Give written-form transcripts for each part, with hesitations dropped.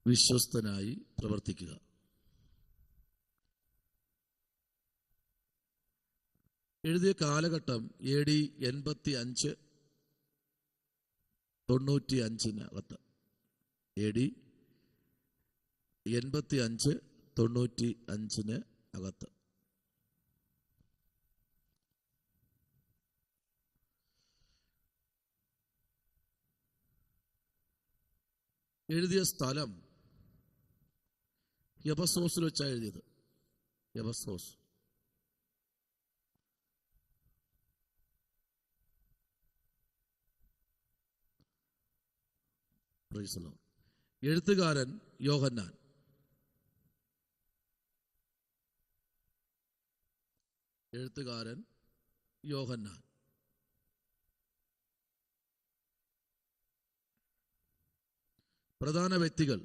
വിശ്വസ്തനായി പ്രവർത്തിക്കുക. എഴുതിയ കാലഘട്ടം AD 85-95 AD 85-95 അകത്ത്. എഴുതിയ സ്ഥലം എഫെസോസിൽ വെച്ചാണ് എഴുതിയത്. എഫെസോസ്. എഴുത്തുകാരൻ യോഹന്നാൻ. എഴുത്തുകാരൻ യോഹന്നാൻ. പ്രധാന വ്യക്തികൾ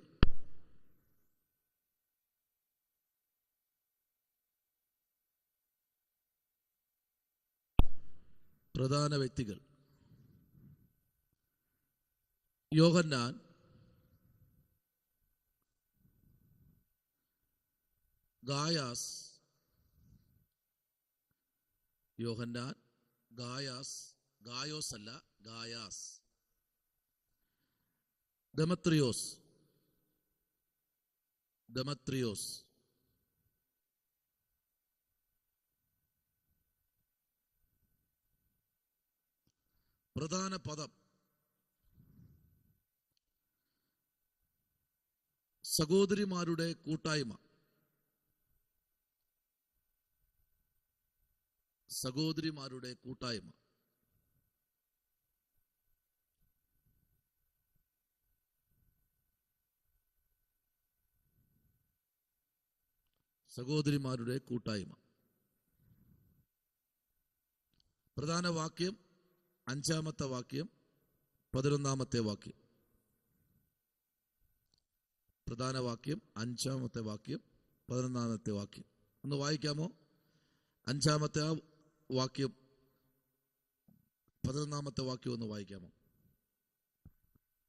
യോഹന്നാൻ, ഗായാസ്, ഗായോസ് അല്ല, ഗായാസ്, ദെമത്രിയോസ്, പ്രധാന പദം സഹോദരിമാരുടെ കൂട്ടായ്മ. സഹോദരിമാരുടെ കൂട്ടായ്മ. സഹോദരിമാരുടെ കൂട്ടായ്മ. പ്രധാന വാക്യം 5-ാമത്തെ വാക്യം, 11-ാമത്തെ വാക്യം. പ്രധാന വാക്യം 5-ാമത്തെ വാക്യം, 11-ാമത്തെ വാക്യം. ഒന്ന് വായിക്കാമോ? 5-ാമത്തെ വാക്യം, 11-ാമത്തെ വാക്യം ഒന്ന് വായിക്കാമോ?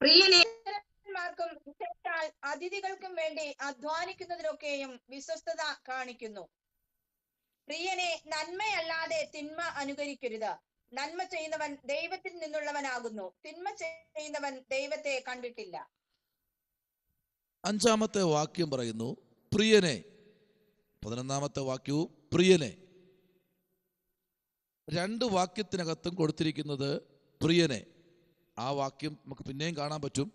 പ്രിയന്മാർക്കും അതിഥികൾക്കും വേണ്ടി അധ്വാനിക്കുന്നതിനൊക്കെയും വിശ്വസ്തത കാണിക്കുന്നു. പ്രിയനെ, നന്മയല്ലാതെ തിന്മ അനുകരിക്കരുത്. നന്മ ചെയ്യുന്നവൻ ദൈവത്തിൽ നിന്നുള്ളവനാകുന്നു. തിന്മ ചെയ്യുന്നവൻ ദൈവത്തെ കണ്ടിട്ടില്ല. 5-ാമത്തെ വാക്യം പറയുന്നു പ്രിയനെ. 11-ാമത്തെ വാക്യവും പ്രിയനെ. 2 വാക്യത്തിനകത്തും കൊടുത്തിരിക്കുന്നത് പ്രിയനെ. ആ വാക്യം നമുക്ക് പിന്നെയും കാണാൻ പറ്റും.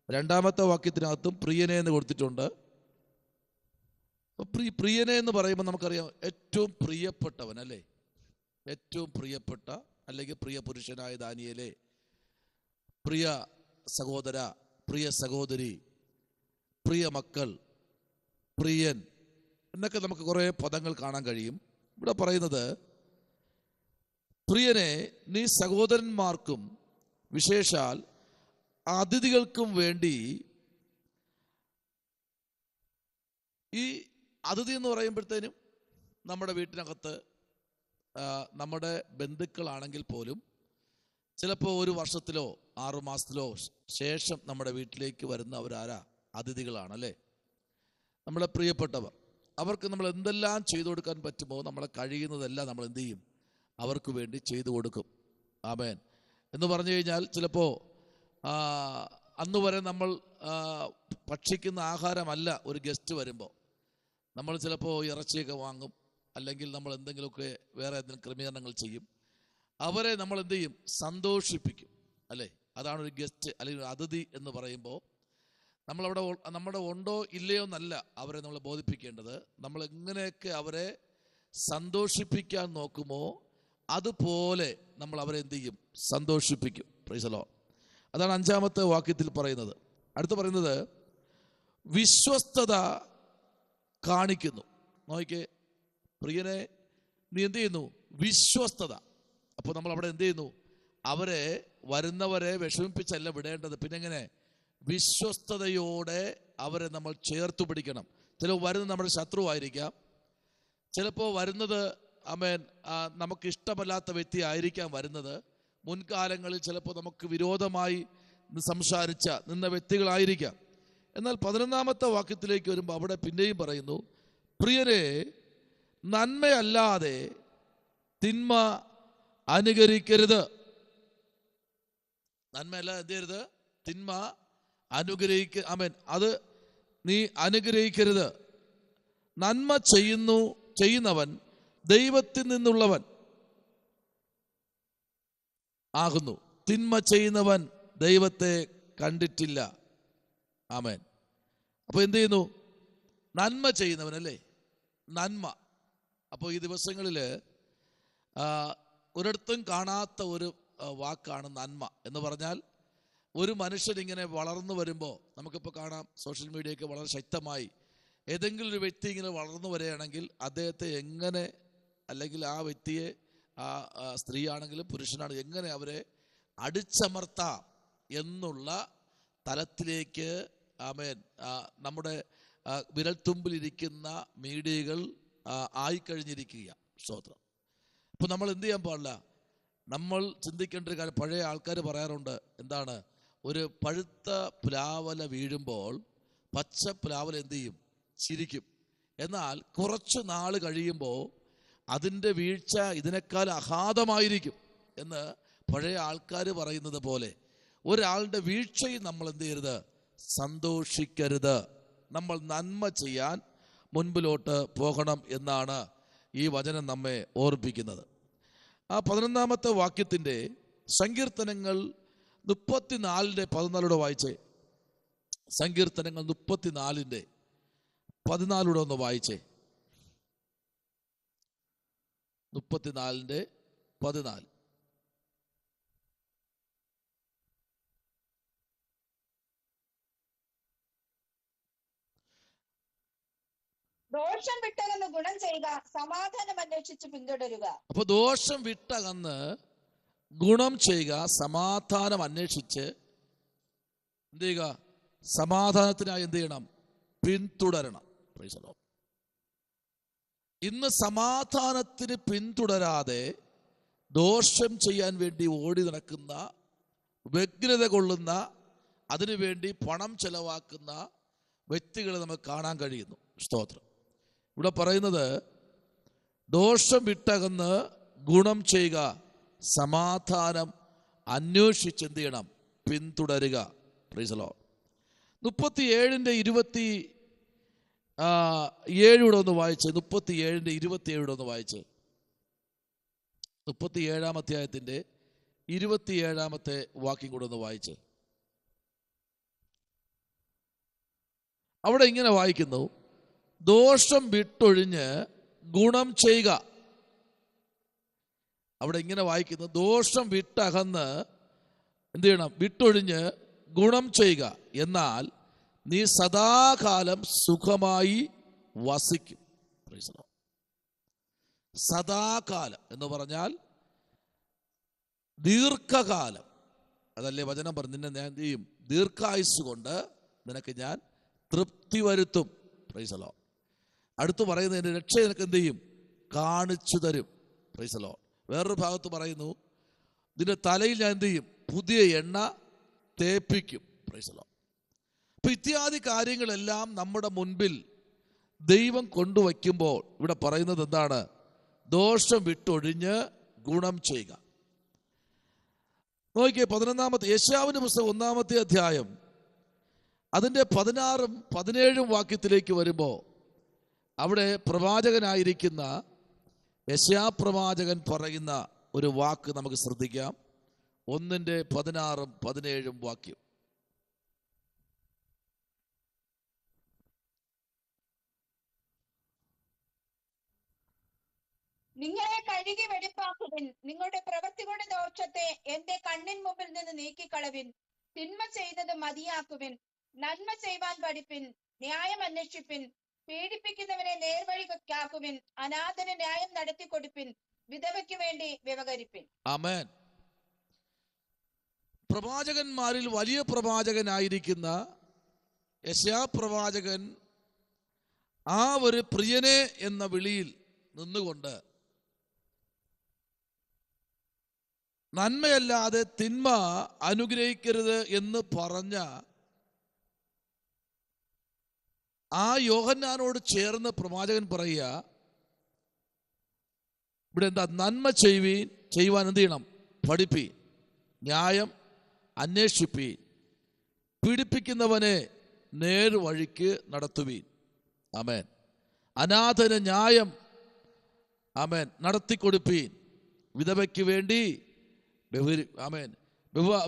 2-ാമത്തെ വാക്യത്തിനകത്തും പ്രിയനെ എന്ന് കൊടുത്തിട്ടുണ്ട്. പ്രിയനെ എന്ന് പറയുമ്പോൾ നമുക്കറിയാം ഏറ്റവും പ്രിയപ്പെട്ടവൻ അല്ലേ, ഏറ്റവും പ്രിയപ്പെട്ട അല്ലെങ്കിൽ പ്രിയ പുരുഷനായ ദാനിയേലേ, പ്രിയ സഹോദര, പ്രിയ സഹോദരി, പ്രിയ മക്കൾ, പ്രിയൻ എന്നൊക്കെ നമുക്ക് കുറേ പദങ്ങൾ കാണാൻ കഴിയും. ഇവിടെ പറയുന്നത് പ്രിയനെ, നീ സഹോദരന്മാർക്കും വിശേഷാൽ അതിഥികൾക്കും വേണ്ടി. ഈ അതിഥി എന്ന് പറയുമ്പോഴത്തേനും നമ്മുടെ വീട്ടിനകത്ത് നമ്മുടെ ബന്ധുക്കളാണെങ്കിൽ പോലും ചിലപ്പോൾ 1 വർഷത്തിലോ 6 മാസത്തിലോ ശേഷം നമ്മുടെ വീട്ടിലേക്ക് വരുന്നവരാരാ? അതിഥികളാണല്ലേ, നമ്മളെ പ്രിയപ്പെട്ടവർ. അവർക്ക് നമ്മൾ എന്തെല്ലാം ചെയ്തു കൊടുക്കാൻ പറ്റുമോ നമ്മളെ കഴിയുന്നതെല്ലാം നമ്മൾ എന്ത് ചെയ്യും? അവർക്ക് വേണ്ടി ചെയ്തു കൊടുക്കും. ആമേൻ. എന്ന് പറഞ്ഞു കഴിഞ്ഞാൽ ചിലപ്പോൾ അന്ന് വരെ നമ്മൾ ഭക്ഷിക്കുന്ന ആഹാരമല്ല ഒരു ഗസ്റ്റ് വരുമ്പോൾ. നമ്മൾ ചിലപ്പോൾ ഇറച്ചിയൊക്കെ വാങ്ങും, അല്ലെങ്കിൽ നമ്മൾ എന്തെങ്കിലുമൊക്കെ വേറെ എന്തെങ്കിലും ക്രമീകരണങ്ങൾ ചെയ്യും. അവരെ നമ്മൾ എന്ത് ചെയ്യും? സന്തോഷിപ്പിക്കും അല്ലേ. അതാണ് ഒരു ഗസ്റ്റ് അല്ലെങ്കിൽ ഒരു അതിഥി എന്ന് പറയുമ്പോൾ. നമ്മളവിടെ നമ്മുടെ ഉണ്ടോ ഇല്ലയോ എന്നല്ല അവരെ നമ്മൾ ബോധിപ്പിക്കേണ്ടത്. നമ്മൾ എങ്ങനെയൊക്കെ അവരെ സന്തോഷിപ്പിക്കാൻ നോക്കുമോ അതുപോലെ നമ്മൾ അവരെ എന്ത് ചെയ്യും? സന്തോഷിപ്പിക്കും. Praise the Lord. അതാണ് 5-ാമത്തെ വാക്യത്തിൽ പറയുന്നത്. അടുത്ത് പറയുന്നത് വിശ്വസ്തത കാണിക്കുന്നു. നോക്കിക്കേ, പ്രിയനെ നീ എന്ത് ചെയ്യുന്നു? വിശ്വസ്തത. അപ്പോൾ നമ്മൾ അവിടെ എന്ത് ചെയ്യുന്നു? അവരെ വരുന്നവരെ വിഷമിപ്പിച്ചല്ല വിടേണ്ടത്. പിന്നെ എങ്ങനെ? വിശ്വസ്തയോടെ അവരെ നമ്മൾ ചേർത്തു പിടിക്കണം. ചിലപ്പോൾ വരുന്നത് നമ്മുടെ ശത്രുവായിരിക്കാം, ചിലപ്പോൾ വരുന്നത് നമുക്ക് ഇഷ്ടമല്ലാത്ത വ്യക്തി ആയിരിക്കാം വരുന്നത്. മുൻകാലങ്ങളിൽ ചിലപ്പോൾ നമുക്ക് വിരോധമായി സംസാരിച്ച നിന്ന വ്യക്തികളായിരിക്കാം. എന്നാൽ 11-ാമത്തെ വാക്യത്തിലേക്ക് വരുമ്പോൾ അവിടെ പിന്നെയും പറയുന്നു, പ്രിയരെ, നന്മയല്ലാതെ തിന്മ അനുകരിക്കരുത്. നന്മയല്ലാതെ എന്ത് ചെയ്യരുത്? തിന്മ ആമേൻ, അത് നീ അനുഗ്രഹിക്കരുത്. നന്മ ചെയ്യുന്നവൻ ദൈവത്തിൽ നിന്നുള്ളവൻ ആകുന്നു, തിന്മ ചെയ്യുന്നവൻ ദൈവത്തെ കണ്ടിട്ടില്ല. ആമേൻ. അപ്പൊ എന്ത് ചെയ്യുന്നു? നന്മ ചെയ്യുന്നവനല്ലേ നന്മ. അപ്പോൾ ഈ ദിവസങ്ങളിൽ ഒരിടത്തും കാണാത്ത ഒരു വാക്കാണ് നന്മ എന്ന് പറഞ്ഞാൽ, ഒരു മനുഷ്യൻ ഇങ്ങനെ വളർന്നു വരുമ്പോൾ നമുക്കിപ്പോൾ കാണാം, സോഷ്യൽ മീഡിയയൊക്കെ വളരെ ശക്തമായി ഏതെങ്കിലും ഒരു വ്യക്തി ഇങ്ങനെ വളർന്നു വരികയാണെങ്കിൽ അദ്ദേഹത്തെ എങ്ങനെ, അല്ലെങ്കിൽ ആ വ്യക്തിയെ, ആ സ്ത്രീ ആണെങ്കിലും പുരുഷനാണെങ്കിലും എങ്ങനെ അവരെ അടിച്ചമർത്താം എന്നുള്ള തലത്തിലേക്ക് ആമേൻ നമ്മുടെ വിരൽത്തുമ്പിലിരിക്കുന്ന മീഡിയകൾ ആയിക്കഴിഞ്ഞിരിക്കുക. സ്തോത്രം. അപ്പോൾ നമ്മൾ എന്ത് ചെയ്യാൻ പാടില്ല? നമ്മൾ ചിന്തിക്കേണ്ട ഒരു കാര്യം, പഴയ ആൾക്കാർ പറയാറുണ്ട്, എന്താണ്? ഒരു പഴുത്ത പ്ലാവല വീഴുമ്പോൾ പച്ച പ്ലാവല എന്ത് ചെയ്യും? ചിരിക്കും. എന്നാൽ കുറച്ച് നാൾ കഴിയുമ്പോൾ അതിൻ്റെ വീഴ്ച ഇതിനേക്കാൾ അഗാധമായിരിക്കും എന്ന് പഴയ ആൾക്കാർ പറയുന്നത് പോലെ ഒരാളുടെ വീഴ്ചയിൽ നമ്മൾ എന്ത് ചെയ്യരുത്? സന്തോഷിക്കരുത്. നമ്മൾ നന്മ ചെയ്യാൻ മുൻപിലോട്ട് പോകണം എന്നാണ് ഈ വചനം നമ്മെ ഓർമ്മിപ്പിക്കുന്നത്. ആ 11-ാമത്തെ വാക്യത്തിൻ്റെ സങ്കീർത്തനങ്ങൾ 34:14 വായിച്ചേ. സങ്കീർത്തനങ്ങൾ 34:14 ഒന്ന് വായിച്ചേ. 34:14. ദോഷം വിട്ടകന്ന് ഗുണം ചെയ്യുക, സമാധാനം അന്വേഷിച്ച് പിന്തുടരുക. അപ്പൊ ദോഷം വിട്ടകന്ന് ഗുണം ചെയ്യുക, സമാധാനം അന്വേഷിച്ച് എന്ത് ചെയ്യുക? സമാധാനത്തിനായി എന്ത് ചെയ്യണം? പിന്തുടരണം. Price the Lord. ഇന്ന് സമാധാനത്തിന് പിന്തുടരാതെ ദോഷം ചെയ്യാൻ വേണ്ടി ഓടി നടക്കുന്ന, വ്യഗ്രത കൊള്ളുന്ന, അതിനുവേണ്ടി പണം ചെലവാക്കുന്ന വ്യക്തികളെ നമുക്ക് കാണാൻ കഴിയുന്നു. സ്തോത്രം. ഇവിടെ പറയുന്നത്, ദോഷം വിട്ടകന്ന് ഗുണം ചെയ്യുക, സമാധാനം അന്വേഷിച്ച് എന്ത് ചെയ്യണം? പിന്തുടരുക. Price the Lord. 37 ഒന്ന് വായിച്ച്. 37 ഒന്ന് വായിച്ച്. 37-ാം അധ്യായത്തിൻ്റെ 27-ാമത്തെ വാക്യം കൂടെ ഒന്ന് വായിച്ച്. അവിടെ ഇങ്ങനെ വായിക്കുന്നു, ദോഷം വിട്ടൊഴിഞ്ഞ് ഗുണം ചെയ്യുക. അവിടെ ഇങ്ങനെ വായിക്കുന്നു, ദോഷം വിട്ടകന്ന് എന്ത് ചെയ്യണം? വിട്ടൊഴിഞ്ഞ് ഗുണം ചെയ്യുക, എന്നാൽ നീ സദാകാലം സുഖമായി വസിക്കും. Price the Lord. സദാകാലം എന്ന് പറഞ്ഞാൽ ദീർഘകാലം. അതല്ലേ വചനം പറഞ്ഞു, നിന്നെ ഞാൻ എന്ത് ചെയ്യും? ദീർഘായുസ് കൊണ്ട് നിനക്ക് ഞാൻ തൃപ്തി വരുത്തും. Price the Lord. അടുത്ത് പറയുന്നത്, എൻ്റെ രക്ഷ നിനക്ക് എന്ത് ചെയ്യും? കാണിച്ചു തരും. Price the Lord. വേറൊരു ഭാഗത്ത് പറയുന്നു, നിന്റെ തലയിൽ ഞാൻ എന്ത് ചെയ്യും? പുതിയ എണ്ണ തേപ്പിക്കും. Price the Lord. അപ്പൊ ഇത്യാദി കാര്യങ്ങളെല്ലാം നമ്മുടെ മുൻപിൽ ദൈവം കൊണ്ടുവയ്ക്കുമ്പോൾ ഇവിടെ പറയുന്നത് എന്താണ്? ദോഷം വിട്ടൊഴിഞ്ഞ് ഗുണം ചെയ്യുക. നോക്കിയേ, 11-ാമത്തെ യെശയ്യാവിന്റെ പുസ്തകം 1-ാമത്തെ അധ്യായം അതിൻ്റെ 16-ഉം 17-ഉം വാക്യത്തിലേക്ക് വരുമ്പോൾ അവിടെ പ്രവാചകനായിരിക്കുന്ന യെശയ്യാ പ്രവാചകൻ പറയുന്ന ഒരു വാക്ക് നമുക്ക് ശ്രദ്ധിക്കാം. 1-ന്റെ 16-ഉം 17-ഉം വാക്യം. നിങ്ങളെ കഴുകി വെടിപ്പാക്കുവിൻ, നിങ്ങളുടെ പ്രവൃത്തികളുടെ ദോഷത്തെ എന്റെ കണ്ണിൻ മുമ്പിൽ നിന്ന് നീക്കിക്കളവിൻ. തിന്മ ചെയ്യുന്നത് മതിയാക്കുവിൻ, നന്മ ചെയ്യുവാൻ പഠിപ്പിൻ, ന്യായം അന്വേഷിപ്പിൻ, പീഡിപ്പിക്കുന്നവനെ നേർവഴിക്കാക്കുവിൻ, അനാഥന് ന്യായം നടത്തി കൊടുപ്പിൻ, വിധവയ്ക്ക് വേണ്ടി വ്യവഹരിപ്പിൻ. ആമേൻ. പ്രവാചകന്മാരിൽ വലിയ പ്രവാചകനായിരിക്കുന്ന യെശയ്യാ പ്രവാചകൻ ആ ഒരു പ്രിയനെ എന്ന വിളിയിൽ നിന്നുകൊണ്ട് നന്മയല്ലാതെ തിന്മ അനുഗ്രഹിക്കരുത് എന്ന് പറഞ്ഞ ആ യോഹന്നാനോട് ചേർന്ന് പ്രവാചകൻ പറയുക, ഇവിടെ എന്താ? നന്മ ചെയ്യുവാൻ എന്ത് ചെയ്യണം? പഠിപ്പീൻ, ന്യായം അന്വേഷിപ്പീൻ, പീഡിപ്പിക്കുന്നവനെ നേർവഴിക്ക് നടത്തുവീൻ. ആമേൻ. അനാഥന് ന്യായം ആമേൻ നടത്തിക്കൊടുപ്പീൻ, വിധവയ്ക്ക് വേണ്ടി ആമേൻ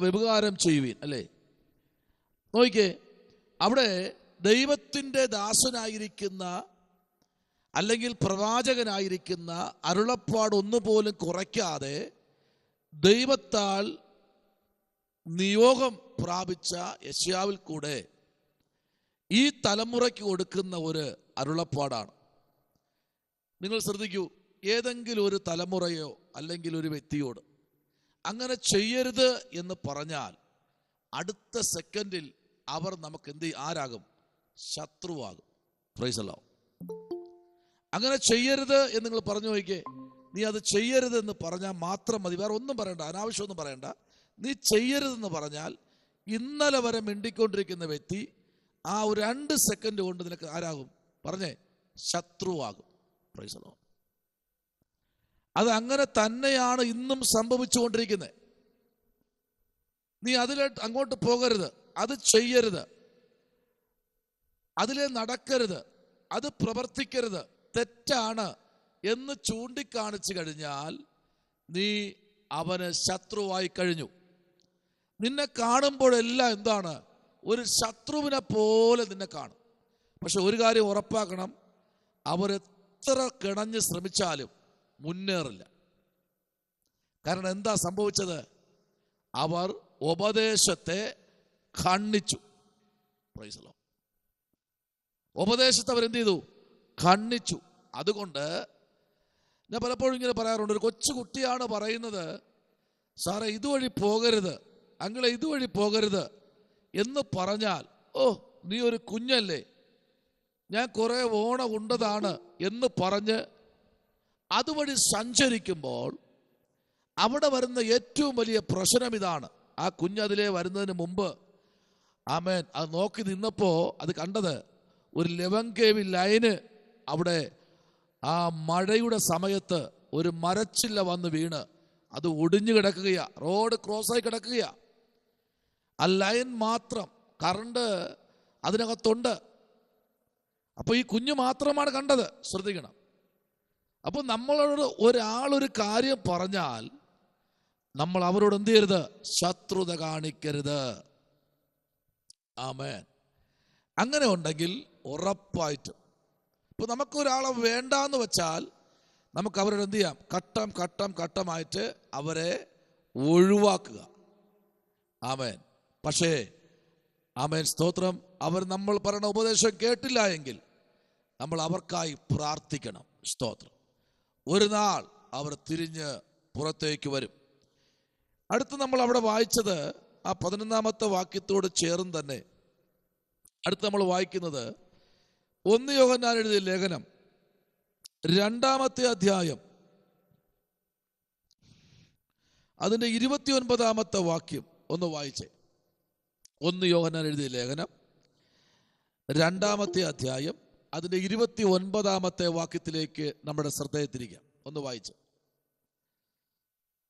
വ്യഭിചാരം ചെയ്യുവീൻ. അല്ലേ? നോക്കിക്കേ, അവിടെ ദൈവത്തിൻ്റെ ദാസനായിരിക്കുന്ന അല്ലെങ്കിൽ പ്രവാചകനായിരിക്കുന്ന അരുളപ്പാട് ഒന്നുപോലും കുറയ്ക്കാതെ ദൈവത്താൽ നിയോഗം പ്രാപിച്ച യെശയ്യാവിൽ കൂടെ ഈ തലമുറയ്ക്ക് കൊടുക്കുന്ന ഒരു അരുളപ്പാടാണ്. നിങ്ങൾ ശ്രദ്ധിക്കൂ, ഏതെങ്കിലും ഒരു തലമുറയോ അല്ലെങ്കിൽ ഒരു വ്യക്തിയോട് അങ്ങനെ ചെയ്യരുത് എന്ന് പറഞ്ഞാൽ അടുത്ത സെക്കൻഡിൽ അവർ നമുക്ക് ആരാകും? ശത്രുവാകും. Praise the Lord. അങ്ങനെ ചെയ്യരുത് എന്ന് നിങ്ങൾ പറഞ്ഞു നോക്കിക്കേ. നീ അത് ചെയ്യരുത് എന്ന് പറഞ്ഞാൽ മാത്രം മതി, വേറെ ഒന്നും പറയണ്ട, അനാവശ്യമൊന്നും പറയണ്ട. നീ ചെയ്യരുതെന്ന് പറഞ്ഞാൽ ഇന്നലെ വരെ മിണ്ടിക്കൊണ്ടിരിക്കുന്ന വ്യക്തി ആ ഒരു 2 സെക്കൻഡ് കൊണ്ട് നിനക്ക് ആരാകും? പറഞ്ഞേ, ശത്രുവാകും. Praise the Lord. അത് അങ്ങനെ തന്നെയാണ് ഇന്നും സംഭവിച്ചുകൊണ്ടിരിക്കുന്നത്. നീ അങ്ങോട്ട് പോകരുത്, അത് ചെയ്യരുത്, അതിലെ നടക്കരുത്, അത് പ്രവർത്തിക്കരുത്, തെറ്റാണ് എന്ന് ചൂണ്ടിക്കാണിച്ചു കഴിഞ്ഞാൽ നീ അവന് ശത്രുവായി കഴിഞ്ഞു. നിന്നെ കാണുമ്പോഴെല്ലാം എന്താണ്? ഒരു ശത്രുവിനെ പോലെ നിന്നെ കാണും. പക്ഷെ ഒരു കാര്യം ഉറപ്പാക്കണം, അവരെത്ര കിണഞ്ഞ് ശ്രമിച്ചാലും മുന്നേറില്ല. കാരണം എന്താ സംഭവിച്ചത്? അവർ ഉപദേശത്തെ ഖണ്ഡിച്ചു. Praise the Lord. ഉപദേശത്തെ അവരെന്ത് ചെയ്തു? ഖണ്ഡിച്ചു. അതുകൊണ്ട് ഞാൻ പലപ്പോഴും ഇങ്ങനെ പറയാറുണ്ട്, ഒരു കൊച്ചു കുട്ടിയാണ് പറയുന്നത്, സാറേ ഇതുവഴി പോകരുത്, അങ്ങളെ ഇതുവഴി പോകരുത് എന്ന് പറഞ്ഞാൽ, ഓ നീ ഒരു കുഞ്ഞല്ലേ, ഞാൻ കുറെ ഓണ ഉണ്ടതാണ് എന്ന് പറഞ്ഞ് അതുവഴി സഞ്ചരിക്കുമ്പോൾ അവിടെ വരുന്ന ഏറ്റവും വലിയ പ്രശ്നം ഇതാണ്. ആ കുഞ്ഞതിലേ വരുന്നതിന് മുമ്പ് ആമേൻ അത് നോക്കി നിന്നപ്പോൾ അത് കണ്ടത് ഒരു 11 kV ലൈന് അവിടെ ആ മഴയുടെ സമയത്ത് ഒരു മരച്ചില്ല വന്ന് വീണ് അത് ഒടിഞ്ഞു കിടക്കുകയാ, റോഡ് ക്രോസായി കിടക്കുകയാ. ആ ലൈൻ മാത്രം, കറണ്ട് അതിനകത്തുണ്ട്. അപ്പോൾ ഈ കുഞ്ഞു മാത്രമാണ് കണ്ടത്. ശ്രദ്ധിക്കണം. അപ്പോൾ നമ്മളോട് ഒരാളൊരു കാര്യം പറഞ്ഞാൽ നമ്മൾ അവരോട് എന്ത് ചെയ്യരുത്? ശത്രുത കാണിക്കരുത്. ആമേൻ. അങ്ങനെ ഉണ്ടെങ്കിൽ ഉറപ്പായിട്ടും ഇപ്പൊ നമുക്കൊരാളെ വേണ്ടാന്ന് വെച്ചാൽ നമുക്ക് അവരോട് എന്ത് ചെയ്യാം? ഘട്ടമായിട്ട് അവരെ ഒഴിവാക്കുക. ആമേൻ. പക്ഷേ ആമേൻ, സ്തോത്രം, അവർ നമ്മൾ പറയുന്ന ഉപദേശം കേട്ടില്ല എങ്കിൽ നമ്മൾ അവർക്കായി പ്രാർത്ഥിക്കണം. സ്തോത്രം. ഒരു നാൾ അവർ തിരിഞ്ഞ് പുറത്തേക്ക് വരും. അടുത്ത് നമ്മൾ അവിടെ വായിച്ചത് ആ 11ാമത്തെ വാക്യത്തോട് ചേർന്ന് തന്നെ അടുത്ത് നമ്മൾ വായിക്കുന്നത് 1 യോഹന്നാൻ എഴുതിയ ലേഖനം 2-ാമത്തെ അധ്യായം അതിന്റെ 29ാമത്തെ വാക്യം ഒന്ന് വായിച്ചേ. 1 യോഹന്നാൻ എഴുതിയ ലേഖനം 2-ാമത്തെ അധ്യായം അതിന്റെ 29ാമത്തെ വാക്യത്തിലേക്ക് നമ്മുടെ ശ്രദ്ധയെ തിരിക്കാം. ഒന്ന് വായിച്ചു.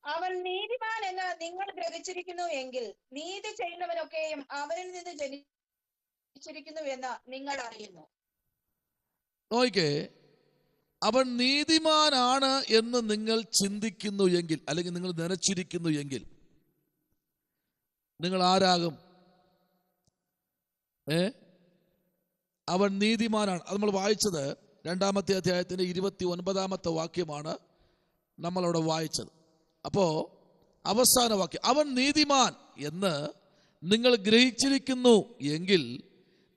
അവൻ നീതിമാൻ എന്ന് നിങ്ങൾ ഗ്രഹിച്ചിരിക്കുന്നു എങ്കിൽ നീതി ചെയ്യുന്നവനൊക്കെയും അവനിൽ നിന്ന് ജനിച്ചിരിക്കുന്നു എന്ന് നിങ്ങൾ അറിയുന്നു. നോക്കേ, അവൻ നീതിമാനാണ് എന്ന് നിങ്ങൾ ചിന്തിക്കുന്നു എങ്കിൽ, അല്ലെങ്കിൽ നിങ്ങൾ നനച്ചിരിക്കുന്നു എങ്കിൽ നിങ്ങൾ ആരാകും? അവൻ നീതിമാനാണ്. അത് നമ്മൾ വായിച്ചത് 2-ാമത്തെ അധ്യായത്തിന്റെ 29ാമത്തെ വാക്യമാണ് നമ്മളവിടെ വായിച്ചത്. അപ്പോ അവസാന വാക്യം, അവൻ നീതിമാൻ എന്ന് നിങ്ങൾ ഗ്രഹിച്ചിരിക്കുന്നു എങ്കിൽ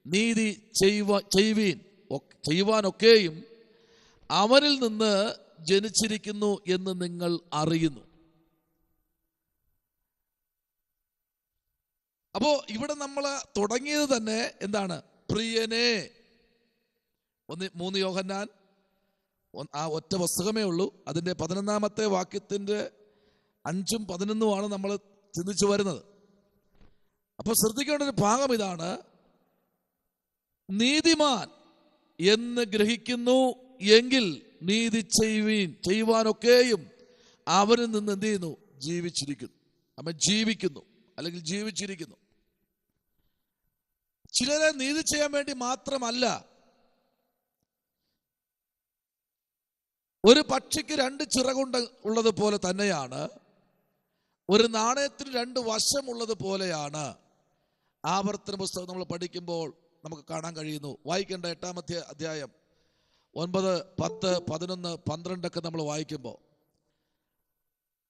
നീതി ചെയ്യുവാനൊക്കെയും അവനിൽ നിന്ന് ജനിച്ചിരിക്കുന്നു എന്ന് നിങ്ങൾ അറിയുന്നു. അപ്പോ ഇവിടെ നമ്മൾ തുടങ്ങിയത് തന്നെ എന്താണ്? പ്രിയനെ. 3 യോഹന്നാൻ ആ ഒറ്റ പുസ്തകമേ ഉള്ളൂ. അതിന്റെ 11ാമത്തെ വാക്യത്തിന്റെ 5ഉം 11ഉമാണ് നമ്മൾ ചിന്തിച്ചു വരുന്നത്. അപ്പോൾ ശ്രദ്ധിക്കേണ്ട ഒരു ഭാഗം ഇതാണ്, നീതിമാൻ എന്ന് ഗ്രഹിക്കുന്നു എങ്കിൽ നീതി ചെയ്യുവാനൊക്കെയും അവരിൽ നിന്ന് എന്ത് ചെയ്യുന്നു? ജീവിച്ചിരിക്കുന്നു. അവൻ ജീവിക്കുന്നു, അല്ലെങ്കിൽ ജീവിച്ചിരിക്കുന്നു. ചിലരെ നീതി ചെയ്യാൻ വേണ്ടി മാത്രമല്ല. ഒരു പക്ഷിക്ക് 2 ചിറകുണ്ട് ഉള്ളത് പോലെ തന്നെയാണ്, ഒരു നാണയത്തിന് 2 വശമുള്ളത് പോലെയാണ്. ആവർത്തന പുസ്തകം നമ്മൾ പഠിക്കുമ്പോൾ നമുക്ക് കാണാൻ കഴിയുന്നു. വായിക്കേണ്ട 8-ാമത്തെ അധ്യായം 9, 10, 11, 12 ഒക്കെ നമ്മൾ വായിക്കുമ്പോൾ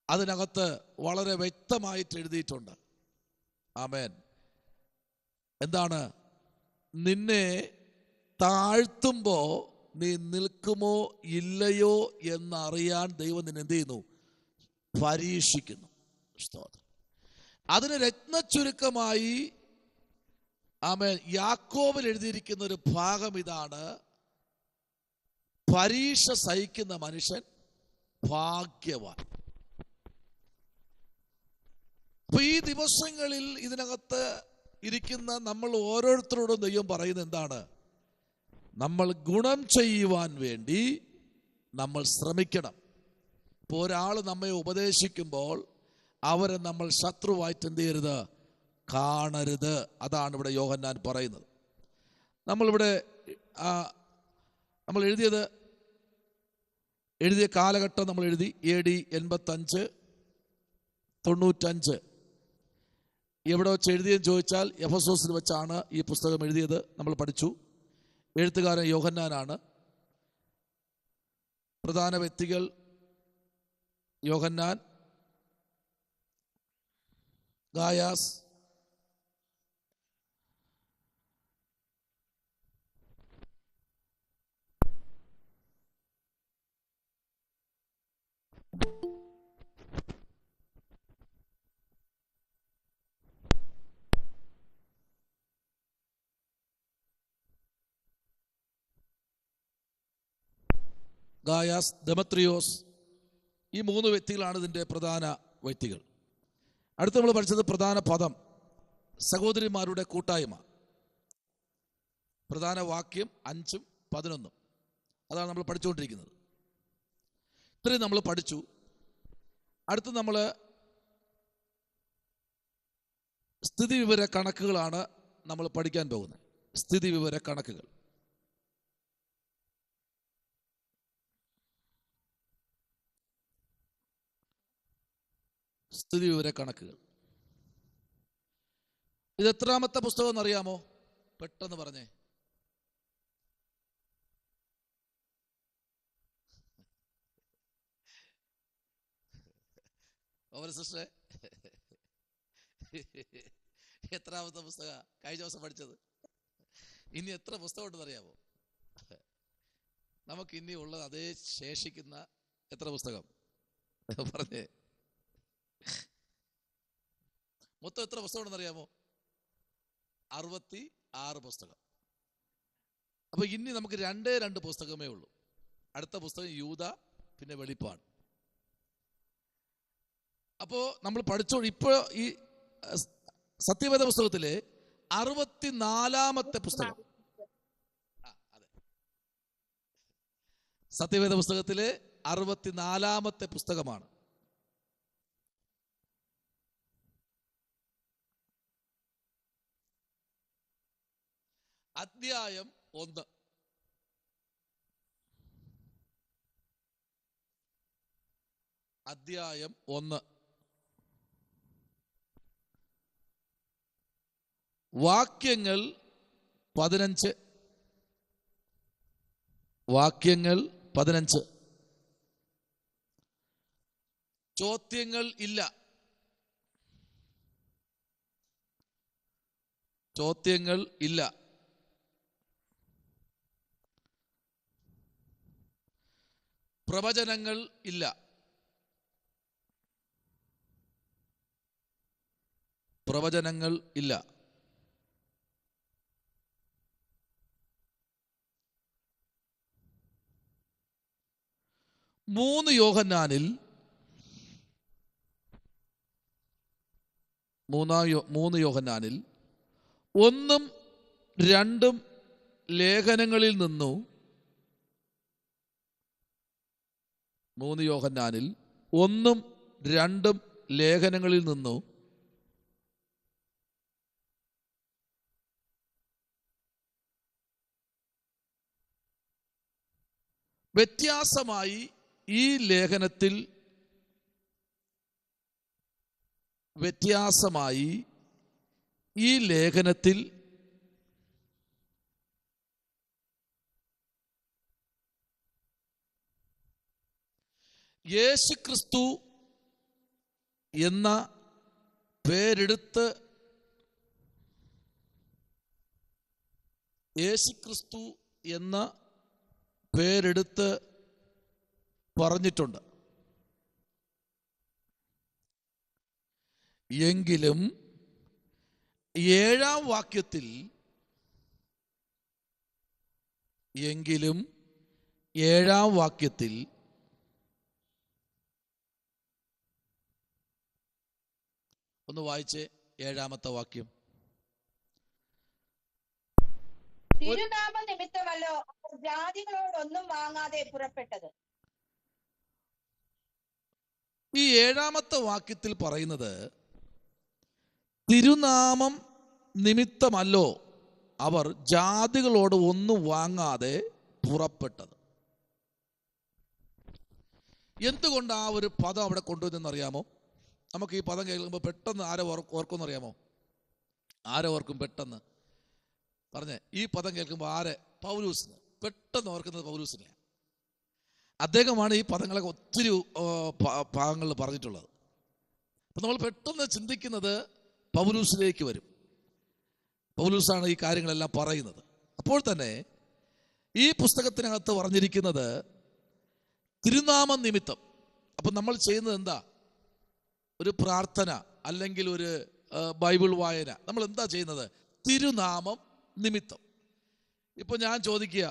അതിനകത്ത് വളരെ വ്യക്തമായിട്ട് എഴുതിയിട്ടുണ്ട്. ആമേൻ. എന്താണ്? നിന്നെ താഴ്ത്തുമ്പോ നീ നിൽക്കുമോ ഇല്ലയോ എന്നറിയാൻ ദൈവം നിന്നെ എന്ത് ചെയ്യുന്നു? പരീക്ഷിക്കുന്നു. അതിന് രത്നച്ചുരുക്കമായി ആമേൻ യാക്കോബിൽ എഴുതിയിരിക്കുന്ന ഒരു ഭാഗം ഇതാണ്: പരീക്ഷ സഹിക്കുന്ന മനുഷ്യൻ ഭാഗ്യവാൻ. അപ്പൊ ഈ ദിവസങ്ങളിൽ ഇതിനകത്ത് ഇരിക്കുന്ന നമ്മൾ ഓരോരുത്തരോടും ദൈവം പറയുന്നത് എന്താണ്? നമ്മൾ ഗുണം ചെയ്യുവാൻ വേണ്ടി നമ്മൾ ശ്രമിക്കണം. ഇപ്പോൾ ഒരാൾ നമ്മെ ഉപദേശിക്കുമ്പോൾ അവരെ നമ്മൾ ശത്രുവായിട്ട് എന്ത് ചെയ്യരുത്? കാണരുത്. അതാണ് ഇവിടെ യോഹന്നാൻ പറയുന്നത്. നമ്മളിവിടെ നമ്മൾ എഴുതിയ കാലഘട്ടം നമ്മൾ എഴുതി AD 85, 95. എവിടെ വെച്ച് എഴുതിയെന്ന് ചോദിച്ചാൽ എഫെസോസിൽ വെച്ചാണ് ഈ പുസ്തകം എഴുതിയത്. നമ്മൾ പഠിച്ചു. എഴുത്തുകാരൻ യോഹന്നാനാണ്. പ്രധാന വ്യക്തികൾ യോഹന്നാൻ, ഗായാസ്, ദെമത്രിയോസ്, ഈ 3 വ്യക്തികളാണ് ഇതിൻ്റെ പ്രധാന വ്യക്തികൾ. അടുത്ത് നമ്മൾ പഠിച്ചത് പ്രധാന പദം സഹോദരിമാരുടെ കൂട്ടായ്മ. പ്രധാന വാക്യം 5ഉം 11. അതാണ് നമ്മൾ പഠിച്ചുകൊണ്ടിരിക്കുന്നത്. ഇത്രയും നമ്മൾ പഠിച്ചു. അടുത്ത് നമ്മൾ സ്ഥിതി വിവര കണക്കുകളാണ് നമ്മൾ പഠിക്കാൻ പോകുന്നത്. സ്ഥിതി വിവര കണക്കുകൾ. സ്ഥിതി വിവര കണക്കുകൾ. ഇത് എത്രാമത്തെ പുസ്തകം എന്നറിയാമോ? പെട്ടെന്ന് പറഞ്ഞേ. സിസ്റ്ററെ, എത്രാമത്തെ പുസ്തക കഴിഞ്ഞ ദിവസം പഠിച്ചത്? ഇനി എത്ര പുസ്തകം ഉണ്ടെന്ന് അറിയാമോ? നമുക്ക് ഇനി ഉള്ളത് അതേ ശേഷിക്കുന്ന എത്ര പുസ്തകം പറഞ്ഞേ? മൊത്തം എത്ര പുസ്തകം ഉണ്ടെന്ന് അറിയാമോ? 66 പുസ്തകം. അപ്പൊ ഇനി നമുക്ക് 2 പുസ്തകമേ ഉള്ളൂ. അടുത്ത പുസ്തകം യൂദ, പിന്നെ വെളിപ്പാട്. അപ്പോ നമ്മൾ പഠിച്ചോ. ഇപ്പോ ഈ സത്യവേദ പുസ്തകത്തിലെ 64-ാമത്തെ പുസ്തകം. അതെ, സത്യവേദ പുസ്തകത്തിലെ 64-ാമത്തെ പുസ്തകമാണ്. അധ്യായം 1. അധ്യായം 1. വാക്യങ്ങൾ 15. വാക്യങ്ങൾ 15. ചോദ്യങ്ങൾ ഇല്ല. ചോദ്യങ്ങൾ ഇല്ല. പ്രവചനങ്ങൾ ഇല്ല. പ്രവചനങ്ങൾ ഇല്ല. മൂന്ന് യോഹന്നാനിൽ 1, 2 ലേഖനങ്ങളിൽ നിന്നു 3 യോഹന്നാനിൽ 1, 2 ലേഖനങ്ങളിൽ നിന്നു വ്യത്യാസമായി ഈ ലേഖനത്തിൽ യേശുക്രിസ്തു എന്ന പേരെടുത്ത് പറഞ്ഞിട്ടുണ്ട്. എങ്കിലും 7-ാം വാക്യത്തിൽ ഒന്ന് വായിച്ചേ. 7-ാമത്തെ വാക്യം. തിരുനാമ നിമിത്തമല്ലോ അവർ ജാതികളോടൊന്നും വാങ്ങാതെ പുറപ്പെട്ടത്. ഈ 7-ാമത്തെ വാക്യത്തിൽ പറയുന്നത് തിരുനാമം നിമിത്തമല്ലോ അവർ ജാതികളോട് ഒന്നും വാങ്ങാതെ പുറപ്പെട്ടത്. എന്തുകൊണ്ട് ആ ഒരു പദം അവിടെ കൊണ്ടുവന്നെന്നറിയാമോ? നമുക്ക് ഈ പദം കേൾക്കുമ്പോൾ പെട്ടെന്ന് ആരെ ഓർക്കുമെന്നറിയാമോ? ആരെ ഓർക്കും പെട്ടെന്ന്? പറഞ്ഞേ, ഈ പദം കേൾക്കുമ്പോൾ ആരെ? പൗലൂസിന് പെട്ടെന്ന് ഓർക്കുന്നത് പൗലൂസിനെയാണ്. അദ്ദേഹമാണ് ഈ പദങ്ങളൊക്കെ ഒത്തിരി ഭാഗങ്ങളിൽ പറഞ്ഞിട്ടുള്ളത്. അപ്പം നമ്മൾ പെട്ടെന്ന് ചിന്തിക്കുന്നത് പൗലൂസിലേക്ക് വരും. പൗലൂസാണ് ഈ കാര്യങ്ങളെല്ലാം പറയുന്നത്. അപ്പോൾ തന്നെ ഈ പുസ്തകത്തിനകത്ത് പറഞ്ഞിരിക്കുന്നത് തിരുനാമം നിമിത്തം. അപ്പം നമ്മൾ ചെയ്യുന്നത് എന്താ? ഒരു പ്രാർത്ഥന അല്ലെങ്കിൽ ഒരു ബൈബിൾ വായന. നമ്മൾ എന്താ ചെയ്യുന്നത്? തിരുനാമം നിമിത്തം. ഇപ്പോൾ ഞാൻ ചോദിക്കുക,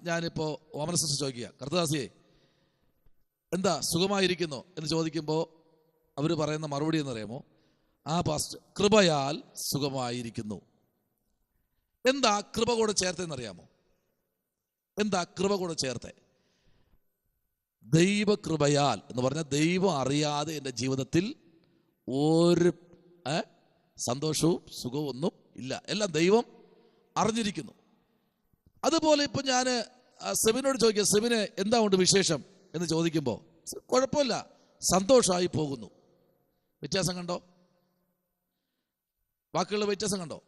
ഞാനിപ്പോൾ ഓമനസിസ്റ്റർ ചോദിക്കുക, കർത്തദാസിയെ എന്താ സുഖമായിരിക്കുന്നോ എന്ന് ചോദിക്കുമ്പോൾ അവർ പറയുന്ന മറുപടി എന്നറിയാമോ? ആ പാസ്റ്റർ, കൃപയാൽ സുഖമായിരിക്കുന്നു. എന്താ കൃപ കൂടെ ചേർത്തെന്നറിയാമോ? എന്താ കൃപ കൂടെ ചേർത്തെ? ദൈവകൃപയാൽ എന്ന് പറഞ്ഞാൽ ദൈവം അറിയാതെ എൻ്റെ ജീവിതത്തിൽ ഒരു സന്തോഷവും സുഖവും ഒന്നും ഇല്ല, എല്ലാം ദൈവം അറിഞ്ഞിരിക്കുന്നു. അതുപോലെ ഇപ്പം ഞാൻ സെബിനോട് ചോദിക്കുക, സെബിന് എന്താ കൊണ്ട് വിശേഷം എന്ന് ചോദിക്കുമ്പോൾ കുഴപ്പമില്ല, സന്തോഷമായി പോകുന്നു. വ്യത്യാസം കണ്ടോ? വാക്കുകളുടെ വ്യത്യാസം കണ്ടോ?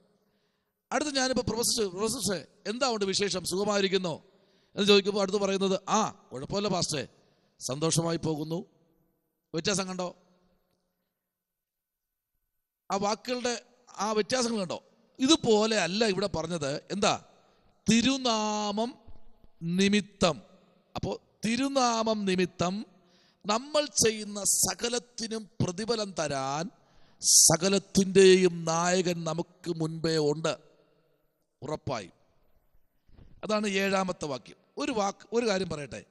അടുത്ത് ഞാനിപ്പോൾ പ്രൊഫസറെ എന്താ കൊണ്ട് വിശേഷം, സുഖമായിരിക്കുന്നോ എന്ന് ചോദിക്കുമ്പോൾ അടുത്ത് പറയുന്നത് കുഴപ്പമില്ല പാസ്റ്റേ, സന്തോഷമായി പോകുന്നു. വ്യത്യാസം കണ്ടോ? ആ വാക്കുകളുടെ ആ വ്യത്യാസങ്ങൾ കണ്ടോ? ഇതുപോലെ അല്ല ഇവിടെ പറഞ്ഞത്. എന്താ? തിരുനാമം നിമിത്തം. അപ്പോൾ തിരുനാമം നിമിത്തം നമ്മൾ ചെയ്യുന്ന സകലത്തിനും പ്രതിഫലം തരാൻ സകലത്തിൻ്റെയും നായകൻ നമുക്ക് മുൻപേ ഉണ്ട്, ഉറപ്പായും. അതാണ് 7-ാമത്തെ വാക്യം. ഒരു കാര്യം പറയട്ടെ.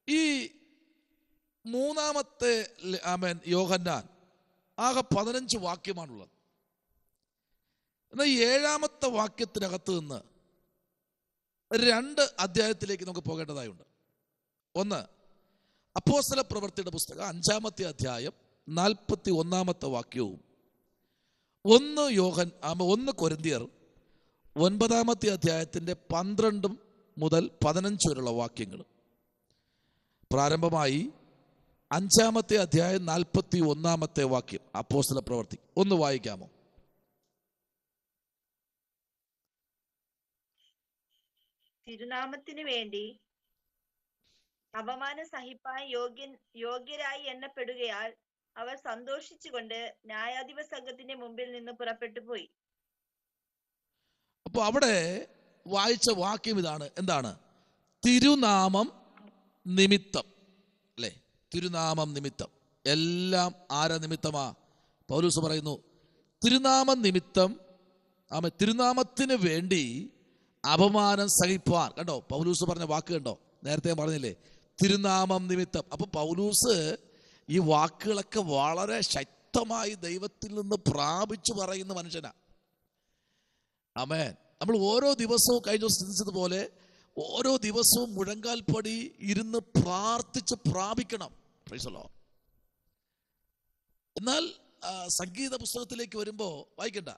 ഈ 3-ാമത്തെ യോഹന്നാൻ ആകെ 15 വാക്യമാണുള്ളത്. എന്നാൽ 7-ാമത്തെ വാക്യത്തിനകത്ത് നിന്ന് 2 അധ്യായത്തിലേക്ക് നമുക്ക് പോകേണ്ടതായുണ്ട്. ഒന്ന്, അപ്പോസ്തല പ്രവൃത്തിയുടെ പുസ്തകം 5-ാമത്തെ അധ്യായം 41-ാമത്തെ വാക്യവും 1 കൊരിന്ത്യർ 9-ാമത്തെ അധ്യായത്തിൻ്റെ 12 മുതൽ 15 വരെയുള്ള വാക്യങ്ങളും. പ്രാരംഭമായി 5-ാമത്തെ അധ്യായം 41-ാമത്തെ വാക്യം അപ്പോസ്തല പ്രവൃത്തി ഒന്ന് വായിക്കാമോ? തിരുനാമത്തിനു വേണ്ടി അപമാനം സഹിപ്പാൻ യോഗ്യരായി എണ്ണപ്പെടുകയാൽ അവർ സന്തോഷിച്ചുകൊണ്ട് ന്യായാധിപ സംഘത്തിന്റെ മുമ്പിൽ നിന്ന് പുറപ്പെട്ടു പോയി. അപ്പോൾ അവിടെ വായിച്ച വാക്യം ഇതാണ്. എന്താണ്? തിരുനാമം നിമിത്തം, അല്ലേ? തിരുനാമം നിമിത്തം. എല്ലാം ആരാ നിമിത്തമാ? പൗലോസ് പറയുന്നു തിരുനാമം നിമിത്തം, തിരുനാമത്തിന് വേണ്ടി അപമാനം സഹിപ്പാൻ. കണ്ടോ പൗലൂസ് പറഞ്ഞ വാക്ക്? കണ്ടോ? നേരത്തെ പറഞ്ഞില്ലേ, തിരുനാമം നിമിത്തം. അപ്പൊ പൗലൂസ് ഈ വാക്കുകളൊക്കെ വളരെ ശക്തമായി ദൈവത്തിൽ നിന്ന് പ്രാപിച്ചു പറയുന്ന മനുഷ്യനാ. ആമേൻ. നമ്മൾ ഓരോ ദിവസവും കഴിഞ്ഞ ദിവസം ചിന്തിച്ചതുപോലെ ഓരോ ദിവസവും മുഴങ്കാൽ പടി ഇരുന്ന് പ്രാർത്ഥിച്ച് പ്രാപിക്കണം. Praise the Lord. എന്നാൽ സംഗീത പുസ്തകത്തിലേക്ക് വരുമ്പോൾ വായിക്കണ്ട,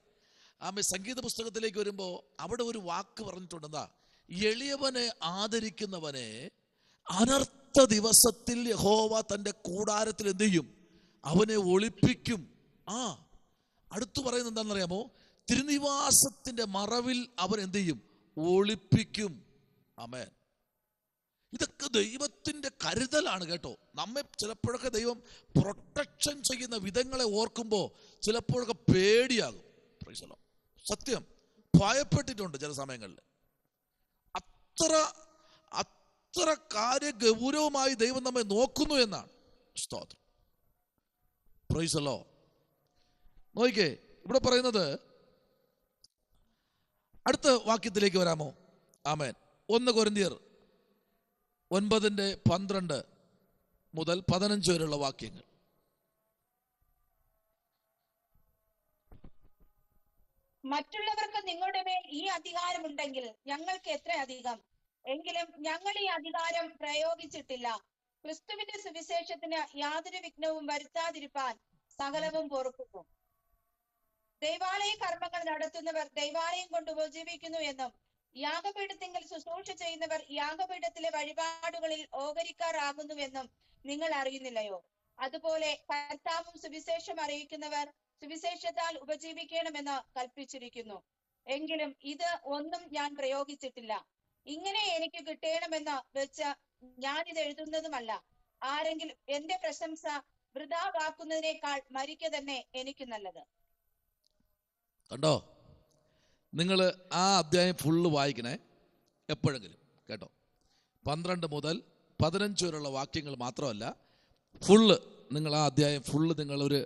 സംഗീത പുസ്തകത്തിലേക്ക് വരുമ്പോൾ അവിടെ ഒരു വാക്ക് പറഞ്ഞിട്ടുണ്ട്. എന്താ? എളിയവനെ ആദരിക്കുന്നവനെ അനർത്ഥ ദിവസത്തിൽ യഹോവ തൻ്റെ കൂടാരത്തിൽ എന്ത് ചെയ്യും? അവനെ ഒളിപ്പിക്കും. അടുത്തു പറയുന്നത് എന്താണെന്നറിയാമോ? തിരുനിവാസത്തിന്റെ മറവിൽ അവൻ എന്ത് ചെയ്യും? ഒളിപ്പിക്കും. ആമേൻ. ഇതൊക്കെ ദൈവത്തിന്റെ കരുതലാണ് കേട്ടോ. നമ്മെ ചിലപ്പോഴൊക്കെ ദൈവം പ്രൊട്ടക്ഷൻ ചെയ്യുന്ന വിധങ്ങളെ ഓർക്കുമ്പോൾ ചിലപ്പോഴൊക്കെ പേടിയാകും. Price the Lord. സത്യം, ഭയപ്പെട്ടിട്ടുണ്ട് ചില സമയങ്ങളിൽ. അത്ര കാര്യ ഗൗരവമായി ദൈവം നമ്മെ നോക്കുന്നു എന്നാണ്. സ്തോത്രം. Price the Lord. നോക്കിക്കേ, ഇവിടെ പറയുന്നത് അടുത്ത വാക്യത്തിലേക്ക് വരാമോ? ആമേൻ. 1 കൊരിന്ത്യർ 9:12 മുതൽ 15 വരെയുള്ള വാക്യങ്ങൾ. മറ്റുള്ളവർക്ക് നിങ്ങളുടെ മേൽ ഈ അധികാരമുണ്ടെങ്കിൽ ഞങ്ങൾക്ക് എത്ര അധികം. എങ്കിലും ഞങ്ങൾ ഈ അധികാരം പ്രയോഗിച്ചിട്ടില്ല. ക്രിസ്തുവിന്റെ സുവിശേഷത്തിന് യാതൊരു വിഘ്നവും വരുത്താതിരിപ്പാൻ സകലവും പൊറുക്കുന്നു. ദൈവാലയ കർമ്മങ്ങൾ നടത്തുന്നവർ ദൈവാലയം കൊണ്ട് ഉപജീവിക്കുന്നു എന്നും യാഗപീഠത്തിങ്കിൽ ശുശ്രൂഷ ചെയ്യുന്നവർ യാഗപീഠത്തിലെ വഴിപാടുകളിൽ ഓഹരിക്കാരാകുന്നുവെന്നും നിങ്ങൾ അറിയുന്നില്ലയോ? അതുപോലെ കർത്താവും സുവിശേഷം അറിയിക്കുന്നവർ സുവിശേഷത്താൽ ഉപജീവിക്കണമെന്ന് കൽപ്പിച്ചിരിക്കുന്നു. എങ്കിലും ഇത് ഒന്നും ഞാൻ പ്രയോഗിച്ചിട്ടില്ല. ഇങ്ങനെ എനിക്ക് കിട്ടണമെന്ന് വെച്ച് ഞാനിത് എഴുതുന്നതുമല്ല. ആരെങ്കിലും എന്റെ പ്രശംസ വൃഥാവാക്കുന്നതിനേക്കാൾ മരിക്ക തന്നെ എനിക്ക് നല്ലത്. കണ്ടോ? നിങ്ങൾ ആ അധ്യായം ഫുള്ള് വായിക്കണേ എപ്പോഴെങ്കിലും കേട്ടോ. 12 മുതൽ 15 വരെയുള്ള വാക്യങ്ങൾ മാത്രമല്ല, ഫുള്ള് നിങ്ങൾ ആ അധ്യായം ഫുള്ള് നിങ്ങളൊരു,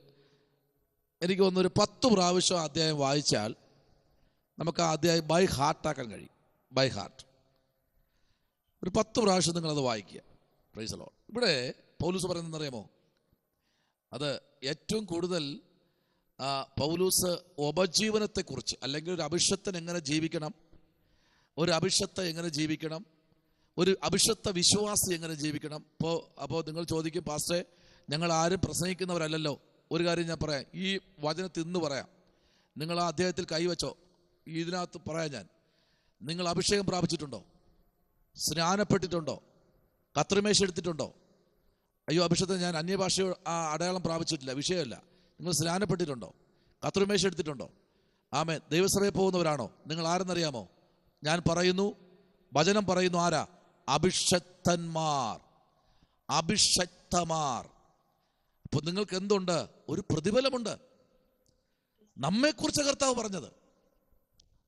എനിക്ക് തോന്നുന്നൊരു 10 പ്രാവശ്യം ആ അധ്യായം വായിച്ചാൽ നമുക്ക് ആ അധ്യായം ബൈ ഹാർട്ടാക്കാൻ കഴിയും. ബൈ ഹാർട്ട് ഒരു 10 പ്രാവശ്യം നിങ്ങളത് വായിക്കുക. Price the Lord. ഇവിടെ പൗലൂസ് പറയുന്നതെന്നറിയാമോ? അത് ഏറ്റവും കൂടുതൽ പൗലൂസ് ഉപജീവനത്തെക്കുറിച്ച്, അല്ലെങ്കിൽ ഒരു അഭിഷക്തൻ എങ്ങനെ ജീവിക്കണം, ഒരു അഭിഷക്ത എങ്ങനെ ജീവിക്കണം, ഒരു അഭിഷക്ത വിശ്വാസി എങ്ങനെ ജീവിക്കണം. അപ്പോൾ നിങ്ങൾ ചോദിക്കും, പാസ്റ്റേ ഞങ്ങൾ ആരും പ്രസംഗിക്കുന്നവരല്ലല്ലോ. ഒരു കാര്യം ഞാൻ പറയാം, ഈ വചനത്തിൽ ഇന്ന് പറയാം. നിങ്ങൾ ആ അധ്യായത്തിൽ കൈവച്ചോ, ഇതിനകത്ത് പറയാം ഞാൻ. നിങ്ങൾ അഭിഷേകം പ്രാപിച്ചിട്ടുണ്ടോ? സ്നാനപ്പെട്ടിട്ടുണ്ടോ? കത്രിമേശ എടുത്തിട്ടുണ്ടോ? അയ്യോ അഭിഷേകത്തെ ഞാൻ അന്യഭാഷ അടയാളം പ്രാപിച്ചിട്ടില്ല, വിഷയമല്ല. നിങ്ങൾ സ്നാനപ്പെട്ടിട്ടുണ്ടോ? കത്രിമേശ എടുത്തിട്ടുണ്ടോ? ആമേൻ. ദൈവസഭയിൽ പോകുന്നവരാണോ? നിങ്ങൾ ആരെന്നറിയാമോ? ഞാൻ പറയുന്നു, വചനം പറയുന്നു, ആരാ? അഭിഷക്തന്മാർ, അഭിഷക്തമാർ. അപ്പൊ നിങ്ങൾക്ക് എന്തുണ്ട്? ഒരു പ്രതിഫലമുണ്ട്. നമ്മെക്കുറിച്ച് കർത്താവ് പറഞ്ഞത്,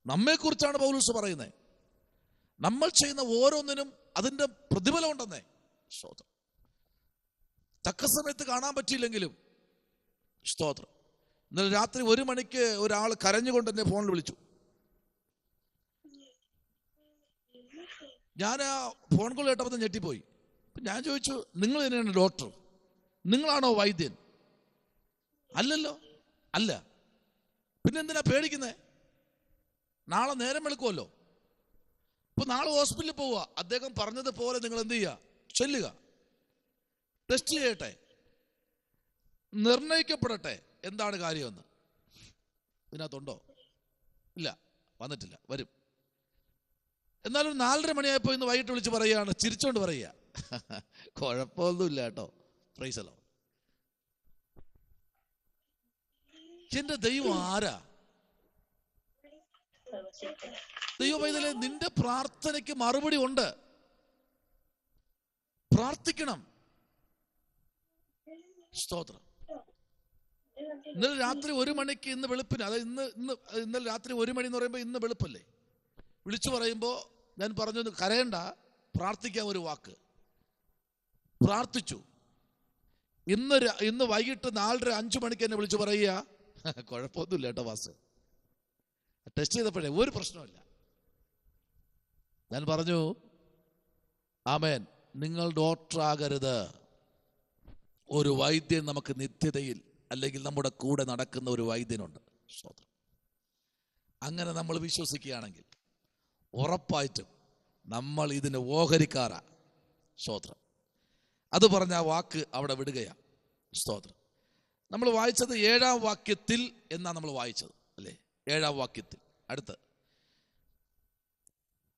നമ്മെക്കുറിച്ചാണ് പൗലോസ് പറയുന്നത്. നമ്മൾ ചെയ്യുന്ന ഓരോന്നിനും അതിൻ്റെ പ്രതിഫലം ഉണ്ടെന്നേ. സ്തോത്രം. തക്ക സമയത്ത് കാണാൻ പറ്റിയില്ലെങ്കിലും സ്തോത്രം. ഇന്നലെ രാത്രി 1 മണിക്ക് ഒരാൾ കരഞ്ഞുകൊണ്ട് എന്നെ ഫോണിൽ വിളിച്ചു. ഞാൻ ആ ഫോൺ കോൾ കേട്ടപ്പോൾ ഞെട്ടിപ്പോയി. ഞാൻ ചോദിച്ചു, നിങ്ങൾ തന്നെയാണ് ഡോക്ടർ? നിങ്ങളാണോ വൈദ്യൻ? അല്ലല്ലോ. അല്ല. പിന്നെ എന്തിനാ പേടിക്കുന്നേ? നാളെ നേരം വെളുക്കുമല്ലോ. ഇപ്പൊ നാളെ ഹോസ്പിറ്റലിൽ പോവുക. അദ്ദേഹം പറഞ്ഞതുപോലെ നിങ്ങൾ എന്ത് ചെയ്യുക? ചെല്ലുക, ടെസ്റ്റ് ചെയ്യട്ടെ, നിർണയിക്കപ്പെടട്ടെ എന്താണ് കാര്യമെന്ന്. ഇതിനകത്തുണ്ടോ? ഇല്ല, വന്നിട്ടില്ല, വരും. എന്നാലും 4:30 മണിയായപ്പോൾ ഇന്ന് വൈകിട്ട് വിളിച്ച് പറയുകയാണ്, ചിരിച്ചോണ്ട് പറയുക, കുഴപ്പമൊന്നുമില്ല കേട്ടോ. Price the Lord. എന്റെ ദൈവം ആരാ? ദൈവമേ, നിന്റെ പ്രാർത്ഥനയ്ക്ക് മറുപടി ഉണ്ട്. പ്രാർത്ഥിക്കണം. സ്തോത്രം. ഇന്നലെ രാത്രി 1 മണിക്ക്, ഇന്ന് വെളുപ്പിന്, അതായത് ഇന്നലെ രാത്രി 1 മണി എന്ന് പറയുമ്പോൾ ഇന്ന് വെളുപ്പല്ലേ, വിളിച്ചു പറയുമ്പോൾ ഞാൻ പറഞ്ഞു, കരയണ്ട, പ്രാർത്ഥിക്കാൻ ഒരു വാക്ക്. പ്രാർത്ഥിച്ചു. ഇന്ന് വൈകിട്ട് 4:30 5 മണിക്ക് എന്നെ വിളിച്ചു പറയുക, കുഴപ്പമൊന്നുമില്ല കേട്ടോ വാസ്, ടെസ്റ്റ് ചെയ്തപ്പോഴേ ഒരു പ്രശ്നമില്ല. ഞാൻ പറഞ്ഞു, ആമേൻ, നിങ്ങൾ ഡോക്ടർ ആകരുത്. ഒരു വൈദ്യൻ നമുക്ക് നിത്യതയിൽ, അല്ലെങ്കിൽ നമ്മുടെ കൂടെ നടക്കുന്ന ഒരു വൈദ്യനുണ്ട്. അങ്ങനെ നമ്മൾ വിശ്വസിക്കുകയാണെങ്കിൽ ഉറപ്പായിട്ടും നമ്മൾ ഇതിന് ഓഹരിക്കാരാ. സ്തോത്രം. അത് പറഞ്ഞ ആ വാക്ക് അവിടെ വിടുകയാണ്. സ്തോത്രം. നമ്മൾ വായിച്ചത് 7-ാം വാക്യത്തിൽ എന്നാണ് നമ്മൾ വായിച്ചത് അല്ലേ? 7-ാം വാക്യത്തിൽ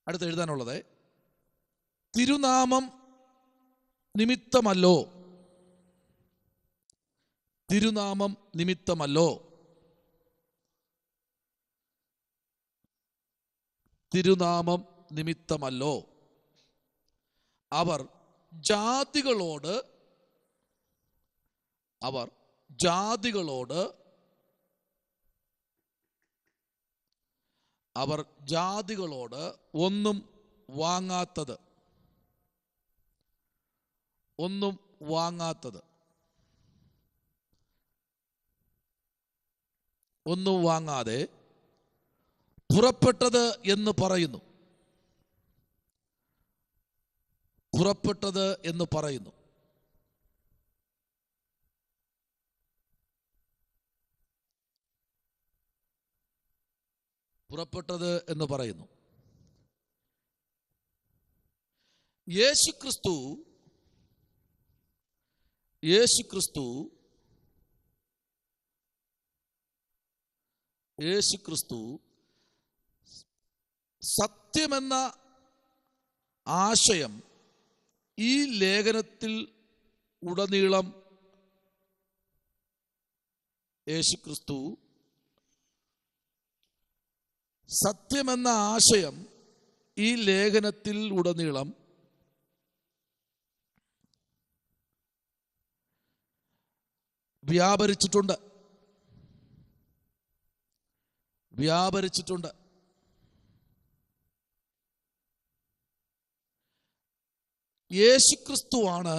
അടുത്ത് എഴുതാനുള്ളത് തിരുനാമം നിമിത്തമല്ലോ, തിരുനാമം നിമിത്തമല്ലോ, തിരുനാമം നിമിത്തമല്ലോ അവർ ജാതികളോട് ഒന്നും വാങ്ങാതെ പുറപ്പെട്ടത് എന്ന് പറയുന്നു. പുറപ്പെട്ടത് എന്ന് പറയുന്നു. പുറപ്പെട്ടത് എന്ന് പറയുന്നു. യേശുക്രിസ്തു സത്യമെന്ന ആശയം ഈ ലേഖനത്തിൽ ഉടനീളം യേശുക്രിസ്തു സത്യമെന്ന ആശയം ഈ ലേഖനത്തിൽ ഉടനീളം വ്യാപരിച്ചിട്ടുണ്ട്. യേശുക്രിസ്തുവാണ്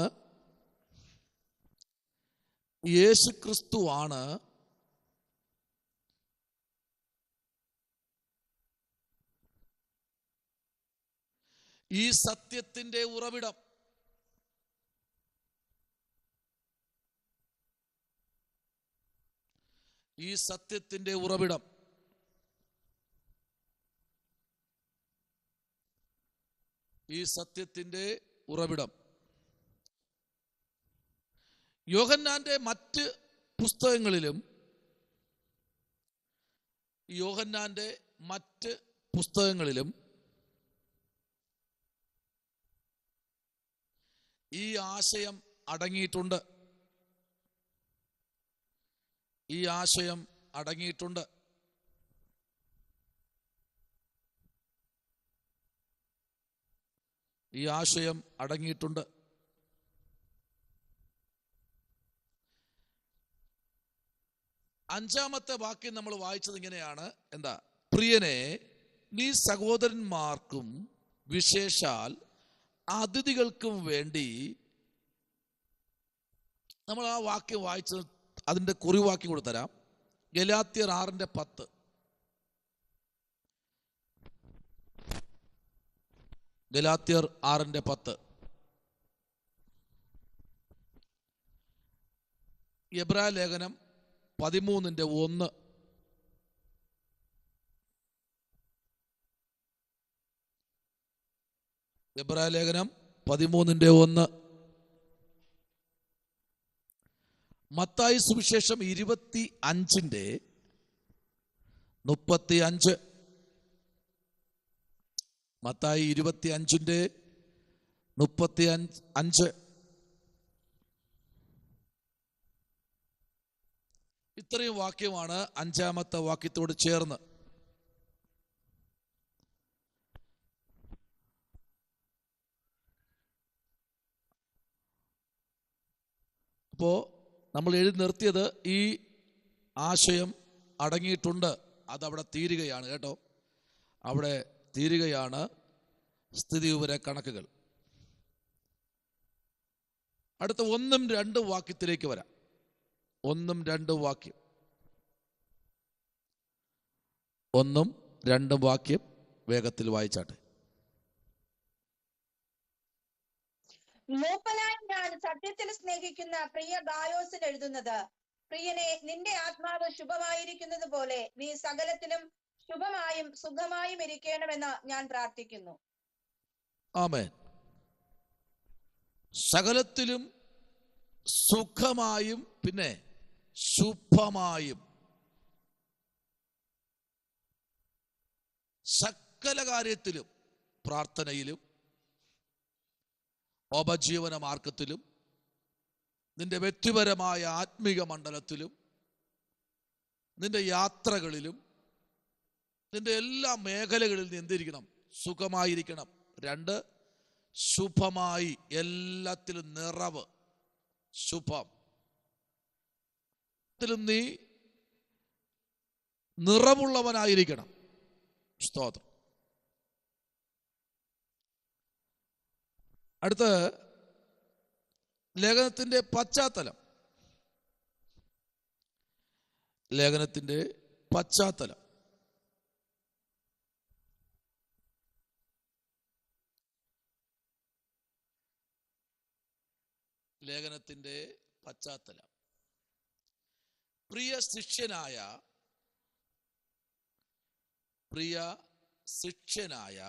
ഈ സത്യത്തിന്റെ ഉറവിടം. ഈ സത്യത്തിന്റെ ഉറവിടം. യോഹന്നാന്റെ മറ്റ് പുസ്തകങ്ങളിലും ഈ ആശയം അടങ്ങിയിട്ടുണ്ട്. ഈ ആശയം അടങ്ങിയിട്ടുണ്ട്. അഞ്ചാമത്തെ വാക്യം നമ്മൾ വായിച്ചത് ഇങ്ങനെയാണ്. എന്താ? പ്രിയനെ, നീ സഹോദരന്മാർക്കും വിശേഷാൽ അതിഥികൾക്കും വേണ്ടി. നമ്മൾ ആ വാക്യം വായിച്ചത്, അതിന്റെ കുറിവാക്യം കൂടെ തരാം. ഗലാത്യർ 6:10. ഗലാത്യർ 6:10. എബ്രായ ലേഖനം 13:1. എബ്രായ ലേഖനം 13:1. മത്തായി സുവിശേഷം 25:35. മത്തായി 25:35. ഇത്രയും വാക്യമാണ് അഞ്ചാമത്തെ വാക്യത്തോട് ചേർന്ന്. അപ്പോ നമ്മൾ എഴുതി നിർത്തിയത് ഈ ആശയം അടങ്ങിയിട്ടുണ്ട്. അതവിടെ തീരുകയാണ് കേട്ടോ. അവിടെ തീരുകയാണ് സ്ഥിതി വിവര കണക്കുകൾ. അടുത്ത 1-2 വാക്യത്തിലേക്ക് വരാം. 1-2 വാക്യം. 1-2 വാക്യം വേഗത്തിൽ വായിച്ചാട്ടെ. മൂപ്പനായ ഞാൻ സത്യത്തിൽ സ്നേഹിക്കുന്ന പ്രിയ ഗായോസിന് എഴുതുന്നത്, പ്രിയനെ, നിന്റെ ആത്മാവ് ശുഭമായിരിക്കുന്നത് പോലെ നീ സകലത്തിലും ശുഭമായും സുഖമായും ഇരിക്കണമെന്ന് ഞാൻ പ്രാർത്ഥിക്കുന്നു. ആമേൻ. സകലത്തിലും സുഖമായും പിന്നെ ശുഭമായും, സകല കാര്യത്തിലും, പ്രാർത്ഥനയിലും ഉപജീവന മാർഗത്തിലും നിന്റെ വ്യക്തിപരമായ ആത്മീക മണ്ഡലത്തിലും നിന്റെ യാത്രകളിലും നിന്റെ എല്ലാ മേഖലകളിൽ നീ എന്തിരിക്കണം? സുഖമായിരിക്കണം. 2, ശുഭമായി, എല്ലാത്തിലും നിറവ്, ശുഭം. നീ നിറവുള്ളവനായിരിക്കണം. സ്തോത്രം. അടുത്ത് ലേഖനത്തിന്റെ പശ്ചാത്തലം. ലേഖനത്തിന്റെ പശ്ചാത്തലം. ലേഖനത്തിന്റെ പശ്ചാത്തലം. പ്രിയ ശിഷ്യനായ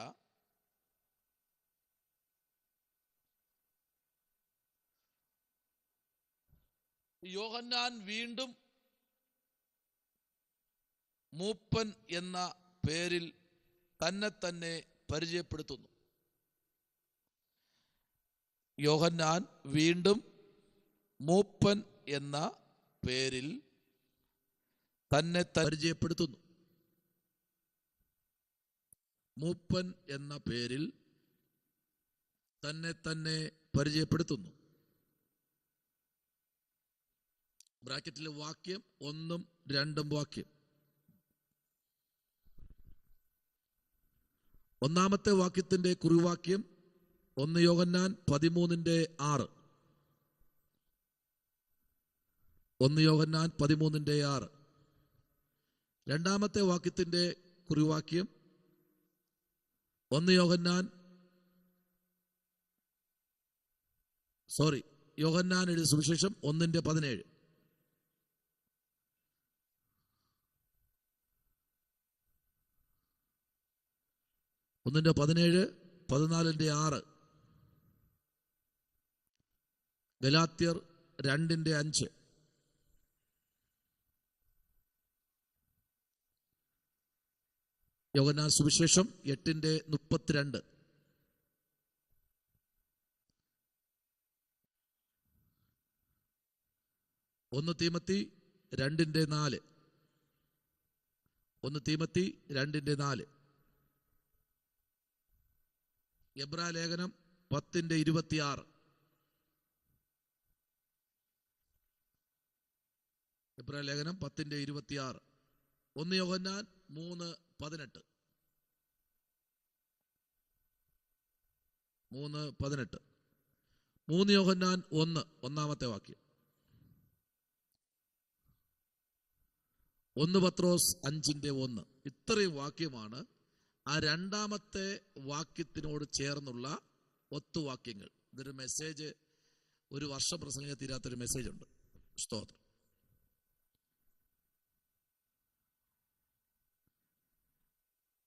യോഹന്നാൻ വീണ്ടും മൂപ്പൻ എന്ന പേരിൽ തന്നെ പരിചയപ്പെടുത്തുന്നു. യോഹന്നാൻ വീണ്ടും മൂപ്പൻ എന്ന പേരിൽ തന്നെ പരിചയപ്പെടുത്തുന്നു. മൂപ്പൻ എന്ന പേരിൽ തന്നെ പരിചയപ്പെടുത്തുന്നു. ബ്രാക്കറ്റിലെ വാക്യം 1ഉം 2ഉം വാക്യം. ഒന്നാമത്തെ വാക്യത്തിന്റെ കുറിവാക്യം 1 യോഹന്നാൻ 13:6. 1 യോഹന്നാൻ 13:6. രണ്ടാമത്തെ വാക്യത്തിന്റെ കുറിവാക്യം 1 യോഹന്നാൻ എഴുതിയ സുവിശേഷം 1:17. 1:17, 14:6. ഗലാത്യർ 2:5. യോഹന്നാൻ സുവിശേഷം 8:32. 1 തീമത്തി 2:4. 1 തീമത്തി 2:4. എബ്രായ ലേഖനം 10:26. എബ്രായ ലേഖനം 10:26. 1 യോഹന്നാൻ 3:18. 3:18. 3 യോഹന്നാൻ 1, ഒന്നാമത്തെ വാക്യം. 1 പത്രോസ് 5:1. ഇത്രയും വാക്യമാണ് ആ രണ്ടാമത്തെ വാക്യത്തിനോട് ചേർന്നുള്ള ഒത്തുവാക്യങ്ങൾ. ഇതൊരു മെസ്സേജ്, ഒരു വർഷം പ്രസംഗിക്കാൻ തീരാത്തൊരു മെസ്സേജ് ഉണ്ട്. സ്തോത്രം.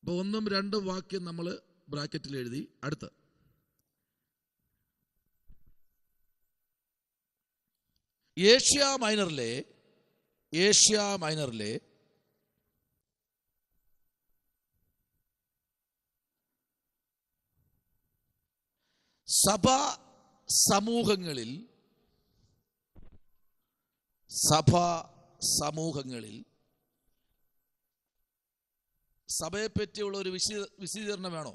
അപ്പൊ 1ഉം 2ഉം വാക്യം നമ്മൾ ബ്രാക്കറ്റിൽ എഴുതി. അടുത്ത് ഏഷ്യ മൈനറിലെ സഭാ സമൂഹങ്ങളിൽ സഭയെപ്പറ്റിയുള്ള ഒരു വിശദീകരണം വേണോ?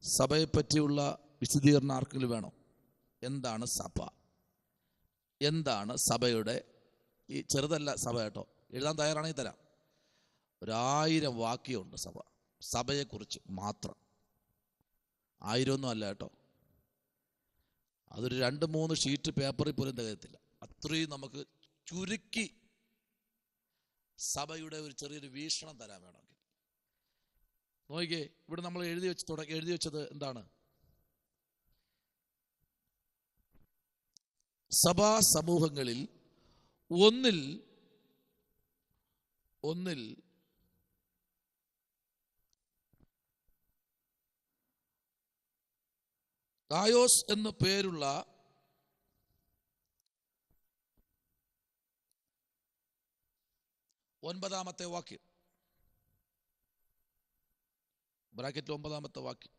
സഭയെപ്പറ്റിയുള്ള വിശദീകരണം ആർക്കെങ്കിലും വേണോ? എന്താണ് സഭ? എന്താണ് സഭയുടെ, ഈ ചെറുതല്ല സഭ കേട്ടോ, എഴുതാൻ തയ്യാറാണെങ്കിൽ തരാം. 1000 വാക്യമുണ്ട് സഭയെക്കുറിച്ച് മാത്രം. 1000 അല്ല കേട്ടോ, അതൊരു 2-3 ഷീറ്റ് പേപ്പറിൽ പോലും തികയത്തില്ല. അത്രയും നമുക്ക് ചുരുക്കി സഭയുടെ ഒരു ചെറിയൊരു വീക്ഷണം തരാൻ വേണമെങ്കിൽ. നോക്കിക്കേ, ഇവിടെ നമ്മൾ എഴുതി വെച്ചത് എന്താണ്? സഭാ സമൂഹങ്ങളിൽ ഒന്നിൽ ഗായോസ് എന്ന് പേരുള്ള ഒൻപതാമത്തെ വാക്യം, ബ്രാക്കറ്റിൽ 9-ാമത്തെ വാക്യം.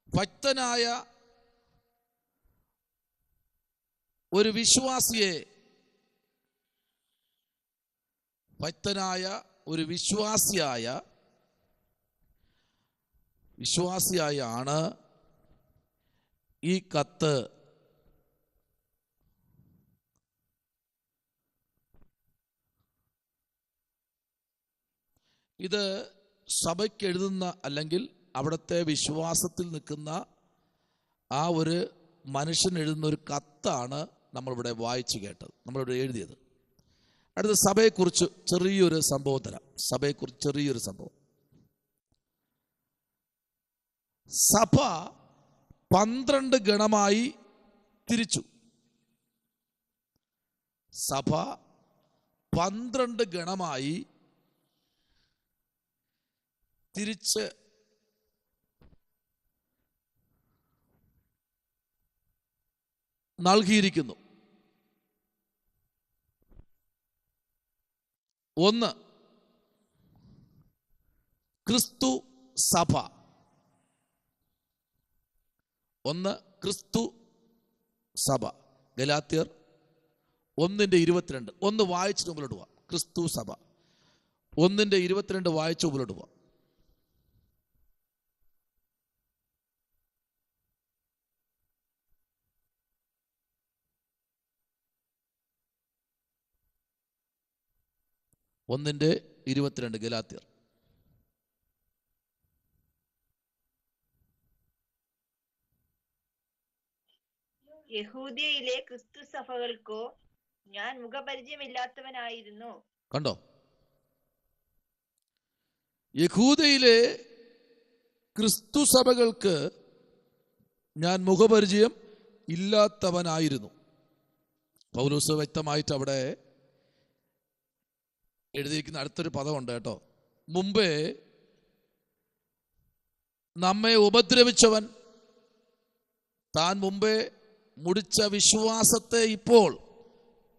ഭക്തനായ ഒരു വിശ്വാസിയായാണ് ഈ കത്ത് ഇത് സഭയ്ക്ക് എഴുതുന്ന അല്ലെങ്കിൽ അവിടുത്തെ വിശ്വാസത്തിൽ നിൽക്കുന്ന ആ ഒരു മനുഷ്യൻ എഴുതുന്ന ഒരു കത്താണ് നമ്മളിവിടെ വായിച്ചു കേട്ടത്, നമ്മളിവിടെ എഴുതിയത്. അടുത്ത സഭയെക്കുറിച്ച് ചെറിയൊരു സംഭവം തരാം. സഭ 12 ഗണമായി തിരിച്ചു. സഭ 12 ഗണമായി തിരിച്ച് നൽകിയിരിക്കുന്നു. 1, ക്രിസ്തു സഭ. 1 ക്രിസ്തു സഭ. ഗലാത്യർ 1:22. 1 വായിച്ചിട്ട് മുമ്പിലോട്ട് പോവാം. ക്രിസ്തു സഭ 1:22 വായിച്ച് മുമ്പിലോട്ട് പോവാം. ഒന്നിന്റെ 22 ഗലാത്യർ. യഹൂദിയയിലെ ക്രിസ്തു സഭകൾക്കോ ഞാൻ മുഖപരിചയമില്ലാത്തവനായിരുന്നു. കണ്ടോ? യഹൂദയിലെ ക്രിസ്തു സഭകൾക്ക് ഞാൻ മുഖപരിചയം ഇല്ലാത്തവനായിരുന്നു. പൗലോസ് വ്യക്തമായിട്ട് അവിടെ എഴുതിയിരിക്കുന്ന അടുത്തൊരു പദമുണ്ട് കേട്ടോ. മുമ്പേ നമ്മെ ഉപദ്രവിച്ചവൻ താൻ മുമ്പേ മുടിച്ച വിശ്വാസത്തെ ഇപ്പോൾ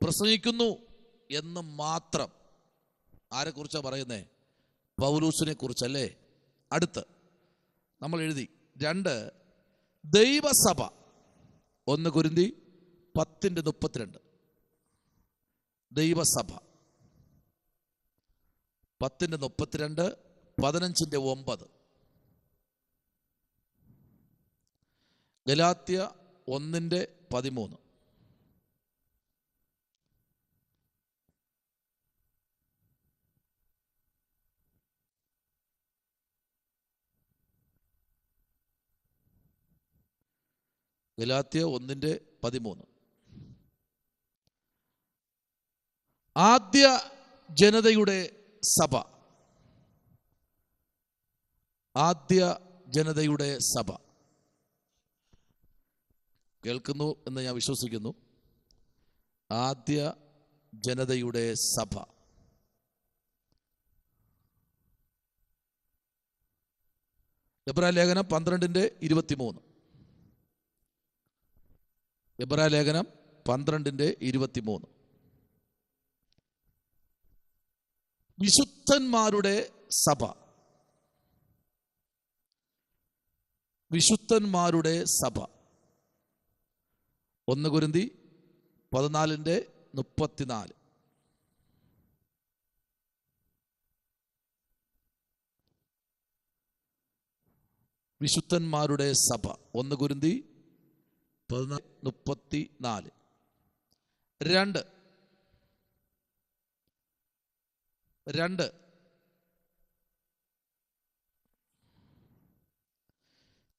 പ്രസംഗിക്കുന്നു എന്ന് മാത്രം. ആരെക്കുറിച്ചാണ് പറയുന്നേ? പൗലോസിനെ കുറിച്ചല്ലേ. അടുത്ത് നമ്മൾ എഴുതി 2 ദൈവസഭ. 1 കൊരിന്തി 10:32 ദൈവസഭ 10:32 15:9 ഗലാത്യ 1:13 ഗലാത്യ 1:13 ആദ്യ ജനതയുടെ സഭ. ആദ്യ ജനതയുടെ സഭ കേൾക്കുന്നു എന്ന് ഞാൻ വിശ്വസിക്കുന്നു. ആദ്യ ജനതയുടെ സഭ. എബ്രായലേഖനം 12:23 എബ്രായലേഖനം 12:23 വിശുദ്ധന്മാരുടെ സഭ. വിശുദ്ധന്മാരുടെ സഭ 1 കൊരിന്തി 14:34 വിശുദ്ധന്മാരുടെ സഭ 1 കൊരിന്തി 14:34 2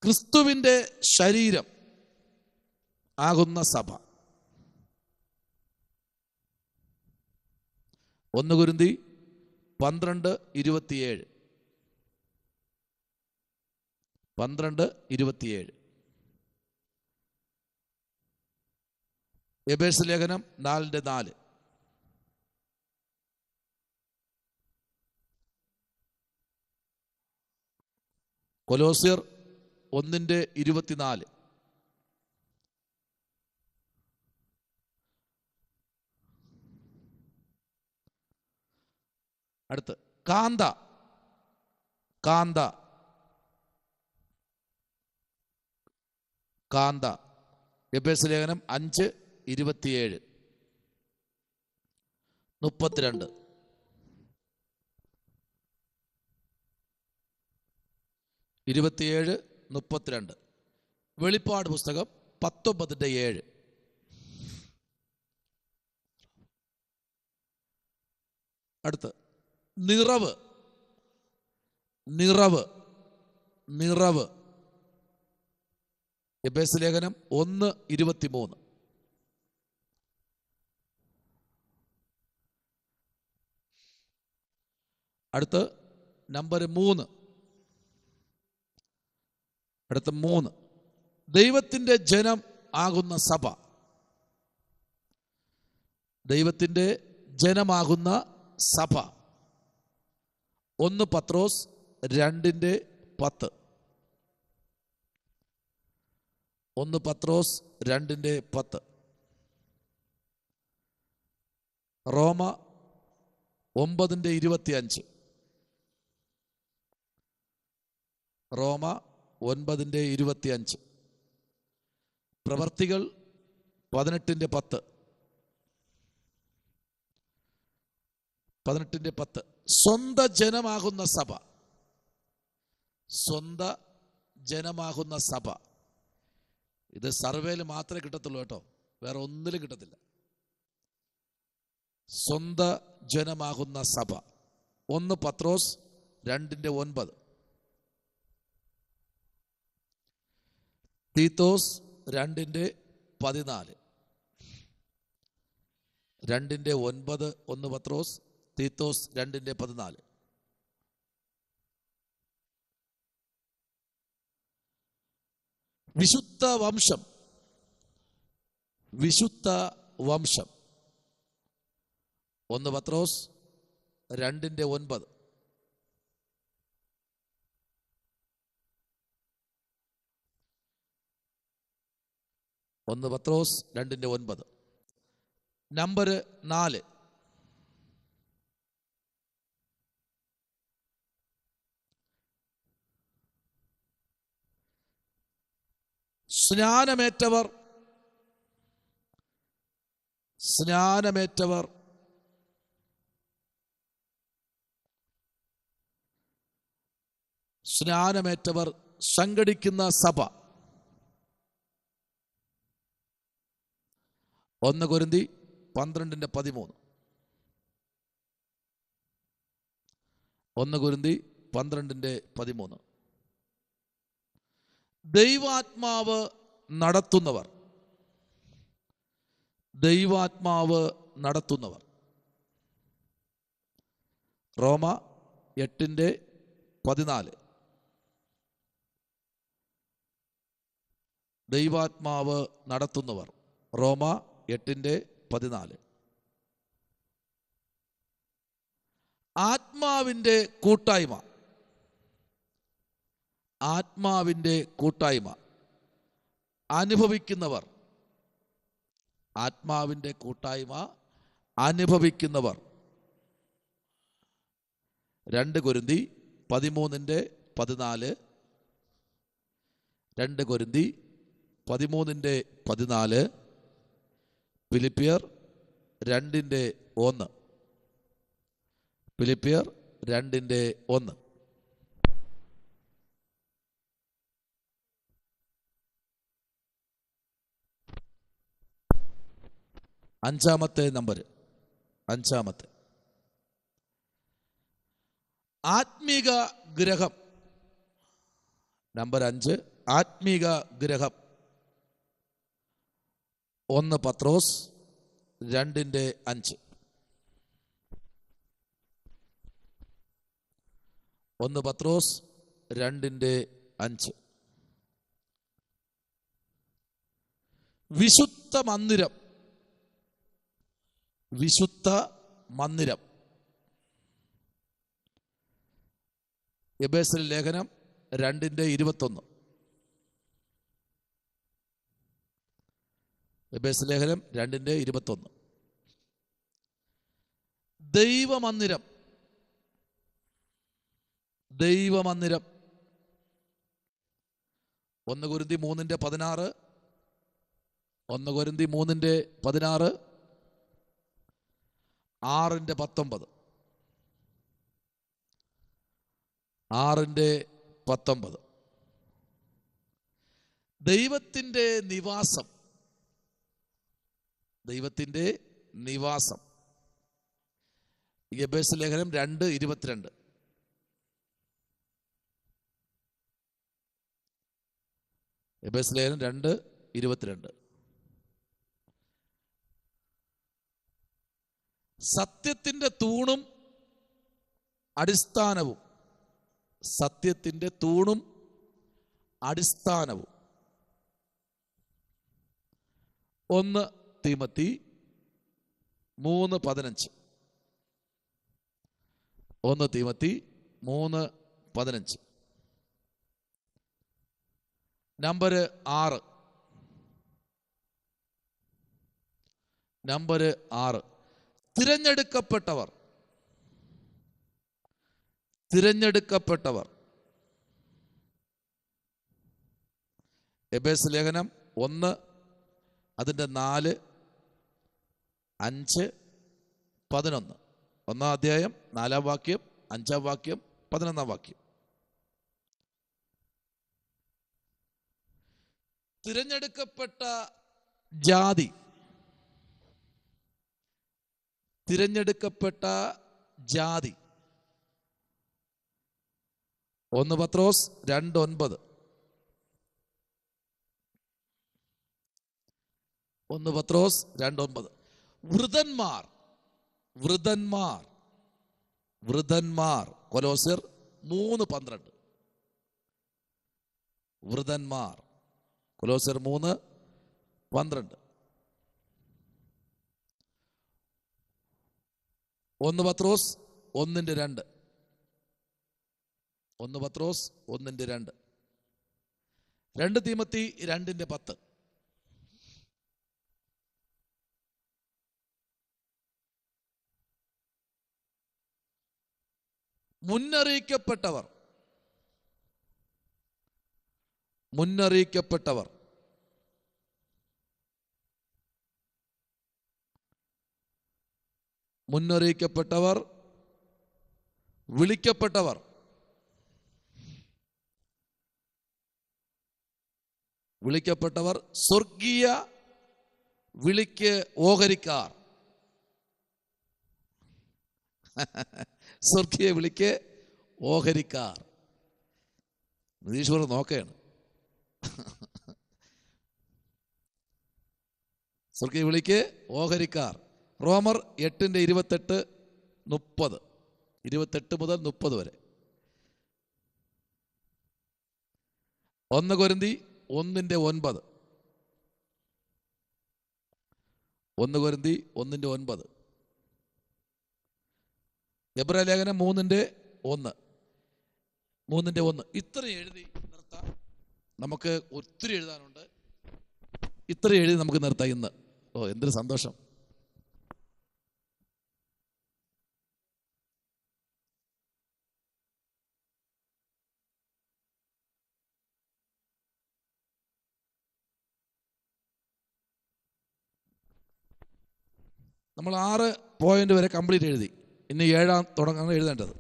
ക്രിസ്തുവിന്റെ ശരീരം ആകുന്ന സഭ. 1 കൊരിന്തി 12:27 എബേസ് ലേഖനം 4:4 കൊലോസ്യർ 1:24 അടുത്ത് കാന്ത. കാന്ത. കാന്ത. എഫേസ്യ ലേഖനം 5:27 32. ഇരുപത്തിയേഴ് 32. വെളിപ്പാട് പുസ്തകം 19:7. അടുത്ത് നിറവ്. നിറവ്. നിറവ്. എഫേസ്യ ലേഖനം 1:23. അടുത്ത് നമ്പർ 3. അടുത്ത 3. ദൈവത്തിൻ്റെ ജനം ആകുന്ന സഭ. ദൈവത്തിൻ്റെ ജനമാകുന്ന സഭ. 1 പത്രോസ് 2:10. 1 പത്രോസ് 2:10. റോമ 9:25. റോമ 9:25. പ്രവർത്തികൾ 18:10. 18:10. സ്വന്ത ജനമാകുന്ന സഭ. സ്വന്ത ജനമാകുന്ന സഭ. ഇത് സർവേയിൽ മാത്രമേ കിട്ടത്തുള്ളൂ കേട്ടോ, വേറെ ഒന്നിലും കിട്ടത്തില്ല. സ്വന്ത ജനമാകുന്ന സഭ. 1 പത്രോസ് 2:9. തീത്തോസ് 2:14. 2:9 1 പത്രോസ്, തീത്തോസ് 2:14. വിശുദ്ധ വംശം. വിശുദ്ധ വംശം. 1 പത്രോസ് 2:9. ഒന്ന് പത്രോസ് 2:9. നമ്പർ 4. സ്നാനമേറ്റവർ. സ്നാനമേറ്റവർ. സ്നാനമേറ്റവർ സംഘടിക്കുന്ന സഭ. 1 കൊരിന്തി 12:13. 1 കൊരിന്തി 12:13. ദൈവാത്മാവ് നടത്തുന്നവർ. ദൈവാത്മാവ് നടത്തുന്നവർ. റോമ 8:14. ദൈവാത്മാവ് നടത്തുന്നവർ. റോമ 8:14. ആത്മാവിൻ്റെ കൂട്ടായ്മ. ആത്മാവിൻ്റെ കൂട്ടായ്മ അനുഭവിക്കുന്നവർ. ആത്മാവിൻ്റെ കൂട്ടായ്മ അനുഭവിക്കുന്നവർ. 2 കൊരിന്തി 13:14. 2 കൊരിന്തി 13:14. ഫിലിപ്പിയർ 2:1. ഫിലിപ്പിയർ 2:1. അഞ്ചാമത്തെ നമ്പർ. 5. ആത്മീക ഗ്രഹം. നമ്പർ 5. ആത്മീക ഗ്രഹം. 1 പത്രോസ് 2:5. 1 പത്രോസ് 2:5. വിശുദ്ധ മന്ദിരം. വിശുദ്ധ മന്ദിരം. എഫേസ്യ ലേഖനം 2:21. എഫേസ്യ ലേഖനം 2:21. ദൈവമന്ദിരം. ദൈവമന്ദിരം. 1 കൊരിന്ത്യർ 3:16, 1 കൊരിന്ത്യർ 3:16, 6:19, 6:19. ദൈവത്തിൻ്റെ നിവാസം, ദൈവത്തിൻ്റെ നിവാസം. എബേസ് ലേഖനം 2:22. എബേസ് ലേഖനം 2:22. സത്യത്തിൻ്റെ തൂണും അടിസ്ഥാനവും, സത്യത്തിൻ്റെ തൂണും അടിസ്ഥാനവും. 1 തീമോത്തി 3:15. 1 തീമോത്തി 3:15. നമ്പർ 6. നമ്പർ 6. തിരഞ്ഞെടുക്കപ്പെട്ടവർ, തിരഞ്ഞെടുക്കപ്പെട്ടവർ. എബേസ് ലേഖനം 1 അതിൻ്റെ 4, 5, 11. 1-ാം അധ്യായം 4-ാം വാക്യം, 5-ാം വാക്യം, 11-ാം വാക്യം. തിരഞ്ഞെടുക്കപ്പെട്ട ജാതി, തിരഞ്ഞെടുക്കപ്പെട്ട ജാതി. 1 പത്രോസ് 2:9. 1 പത്രോസ് 2:9. വൃതന്മാർ, വൃതന്മാർ, വൃതന്മാർ. കൊലോസ്യർ 3:12. വൃതന്മാർ. കൊലോസ്യർ 3:12. 1 പത്രോസ് 1:2. 1 പത്രോസ് 1:2. 2 തീമോത്തി 2:10. മുന്നറിയിക്കപ്പെട്ടവർ, മുന്നറിയിക്കപ്പെട്ടവർ. മുന്നറിയിക്കപ്പെട്ടവർ, വിളിക്കപ്പെട്ടവർ. വിളിക്കപ്പെട്ടവർ, സ്വർഗീയ വിളിക്ക് ഓഹരിക്കാർ. സ്വർഗീയ വിളിക്ക് ഓഹരിക്കാർ. നിതീശ്വർ നോക്കുകയാണ്. സ്വർഗീയ വിളിക്ക് ഓഹരിക്കാർ. റോമർ 8:28, 30. 28 മുതൽ 30 വരെ. 1 കൊരിന്ത്യർ 1:9. 1 കൊരിന്ത്യർ 1:9. എബ്രായ ലേഖനം 3:1. 3:1. ഇത്രയും എഴുതി നിർത്താം. നമുക്ക് ഒത്തിരി എഴുതാനുണ്ട്. ഇത്രയും എഴുതി നമുക്ക് നിർത്താം ഇന്ന്. ഓ, എന്തൊരു സന്തോഷം. നമ്മൾ 6 പോയിന്റ് വരെ കംപ്ലീറ്റ് എഴുതി. ഇനി 7 തുടങ്ങാൻ എഴുതേണ്ടത്.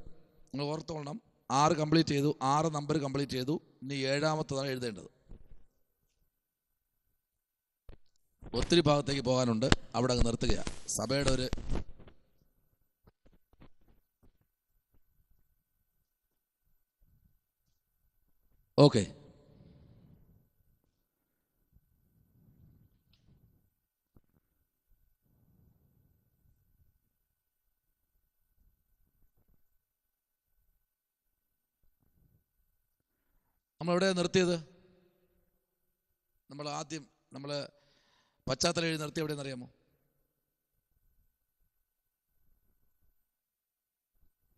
നിങ്ങൾ ഓർത്തോളണം. 6 കംപ്ലീറ്റ് ചെയ്തു, 6 നമ്പർ കംപ്ലീറ്റ് ചെയ്തു. ഇനി 7-ാമത്തതാണ് എഴുതേണ്ടത്. ഒത്തിരി ഭാഗത്തേക്ക് പോകാനുണ്ട്. അവിടെ അങ്ങ് നിർത്തുകയാണ്. സഭയുടെ ഒരു ഓക്കെ. നമ്മളെവിടെ നിർത്തിയത്? നമ്മൾ ആദ്യം പശ്ചാത്തലം എഴുതി നിർത്തി എവിടെയെന്ന് അറിയാമോ?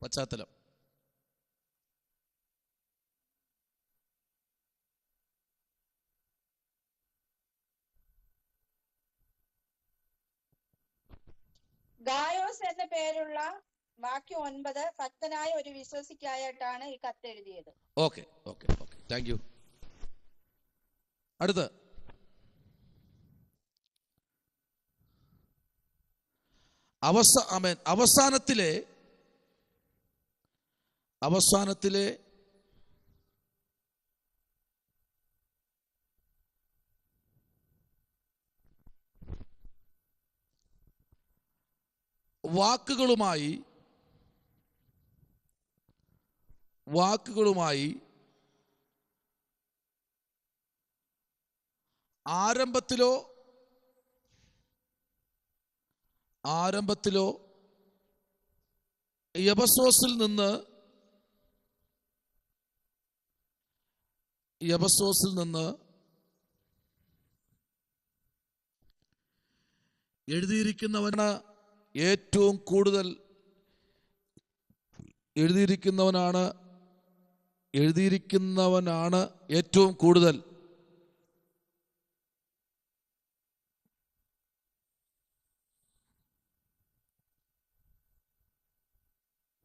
പശ്ചാത്തലം. ഗായോസ് എന്ന പേരുള്ള വാക്യം 9 ഭക്തനായ ഒരു വിശ്വസിക്കായിട്ടാണ് ഈ കത്ത് എഴുതിയത്. Okay okay okay, thank you. അടുത്ത് അവസാനത്തിലെ വാക്കുകളുമായി ആരംഭത്തിലോ എഫെസോസിൽ നിന്ന് എഴുതിയിരിക്കുന്നവനാണ് ഏറ്റവും കൂടുതൽ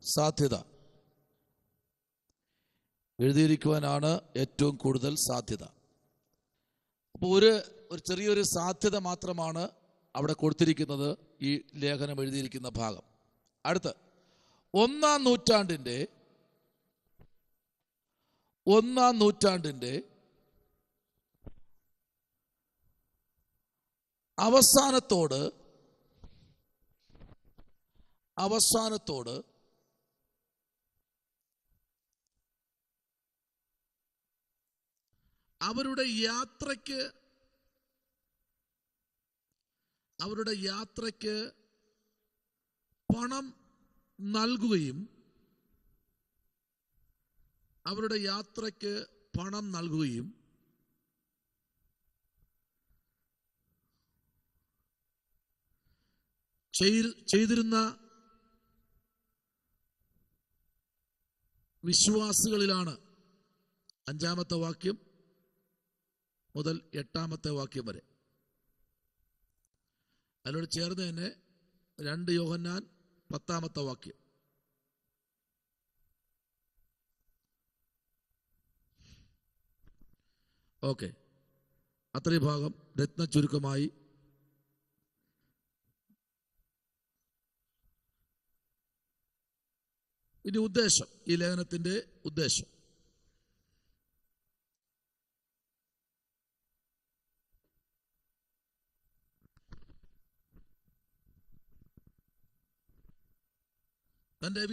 സാധ്യത. എഴുതിയിരിക്കുവാനാണ് ഏറ്റവും കൂടുതൽ സാധ്യത. അപ്പോൾ ഒരു ചെറിയൊരു സാധ്യത മാത്രമാണ് അവിടെ കൊടുത്തിരിക്കുന്നത് ഈ ലേഖനം എഴുതിയിരിക്കുന്ന ഭാഗം. അടുത്ത് ഒന്നാം നൂറ്റാണ്ടിന്റെ അവസാനത്തോട് അവരുടെ യാത്രയ്ക്ക് പണം നൽകുകയും ചെയ്തിരുന്ന വിശ്വാസികളിലാണ്. 5-ാമത്തെ വാക്യം മുതൽ 8-ാമത്തെ വാക്യം വരെ. അതിനോട് ചേർന്ന് തന്നെ 2 യോഹന്നാൻ 10-ാമത്തെ വാക്യം. ഓക്കെ, അത്രയും ഭാഗം രത്ന ചുരുക്കമായി. ഇനി ഉദ്ദേശം, ഈ ലേഖനത്തിന്റെ ഉദ്ദേശം. തന്റെ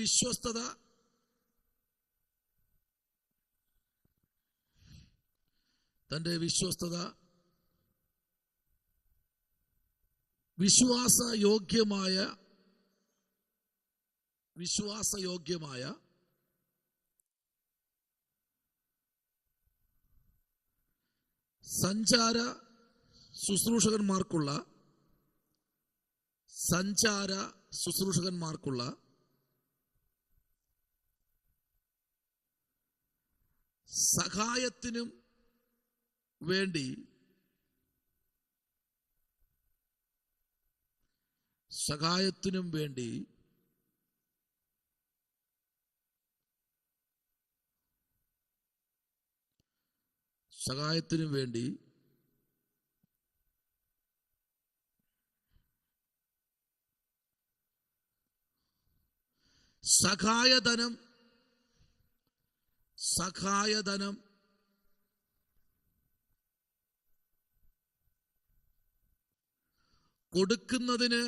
വിശ്വസ്തത വിശ്വാസയോഗ്യമായ സഞ്ചാര ശുശ്രൂഷകന്മാർക്കുള്ള സഹായത്തിനും വേണ്ടി സഹായധനം കൊടുക്കുന്നതിന്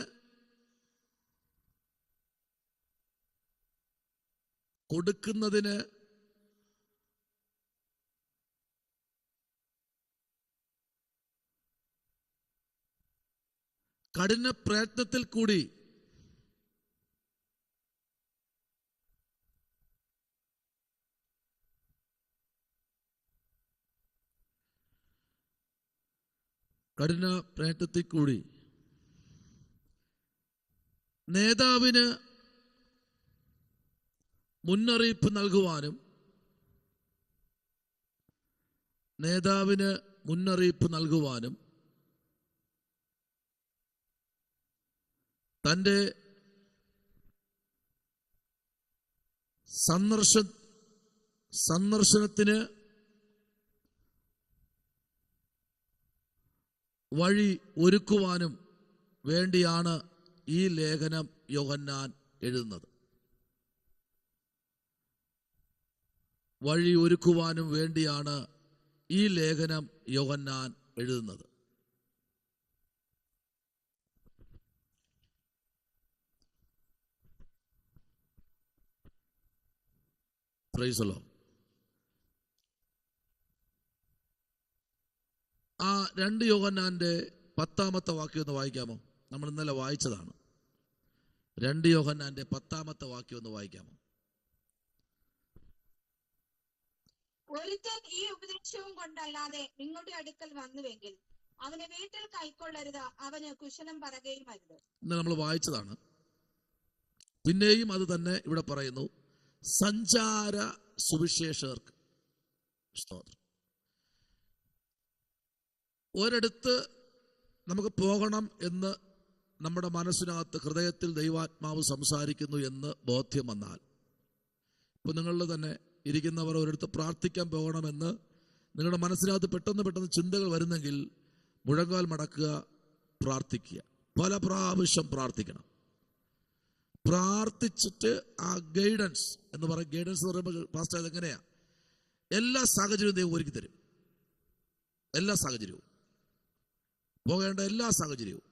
കഠിന പ്രയത്നത്തിൽ കൂടി നേതാവിന് മുന്നറിയിപ്പ് നൽകുവാനും തന്റെ സന്ദർശനത്തിന് വഴി ഒരുക്കുവാനും വേണ്ടിയാണ് ഈ ലേഖനം യോഹന്നാൻ എഴുതുന്നത്. വഴി ഒരുക്കുവാനും വേണ്ടിയാണ് ഈ ലേഖനം യോഹന്നാൻ എഴുതുന്നത്. Price the Lord. ആ 2 യോഹന്നാന്റെ 10-ാമത്തെ വാക്യം ഒന്ന് വായിക്കാമോ? നമ്മൾ ഇന്നലെ വായിച്ചതാണ്. 2 യോഹന്നാന്റെ 10-ാമത്തെ വാക്യം ഒന്ന് വായിക്കാമോ? ഒരുത്തൻ ഈ ഉപദേശവും കൊണ്ടല്ലാതെ നിങ്ങളുടെ അടുക്കൽ വന്നുവെങ്കിൽ അവനെ വീട്ടിൽ കൈക്കൊള്ളരുത്, അവന് കുശലം പറയുകയും അരുത്. ഇന്ന് നമ്മൾ വായിച്ചതാണ്. പിന്നെയും അത് തന്നെ ഇവിടെ പറയുന്നു. സഞ്ചാര സുവിശേഷകർക്ക് സ്തോത്രം. ഒരിടത്ത് നമുക്ക് പോകണം എന്ന് നമ്മുടെ മനസ്സിനകത്ത് ഹൃദയത്തിൽ ദൈവാത്മാവ് സംസാരിക്കുന്നു എന്ന് ബോധ്യം വന്നാൽ, ഇപ്പൊ നിങ്ങളിൽ തന്നെ ഇരിക്കുന്നവർ ഒരിടത്ത് പ്രാർത്ഥിക്കാൻ പോകണമെന്ന് നിങ്ങളുടെ മനസ്സിനകത്ത് പെട്ടെന്ന് ചിന്തകൾ വരുന്നെങ്കിൽ മുഴങ്കാൽ മടക്കുക, പ്രാർത്ഥിക്കുക. പല പ്രാവശ്യം പ്രാർത്ഥിക്കണം. പ്രാർത്ഥിച്ചിട്ട് ആ ഗൈഡൻസ് എന്ന് പറയും. ഗൈഡൻസ് എന്ന് പറയുമ്പോൾ പാസ്റ്റർ അതെങ്ങനെയാ? എല്ലാ സാഹചര്യവും ദൈവം ഒരുക്കി തരും. എല്ലാ സാഹചര്യവും, പോകേണ്ട എല്ലാ സാഹചര്യവും,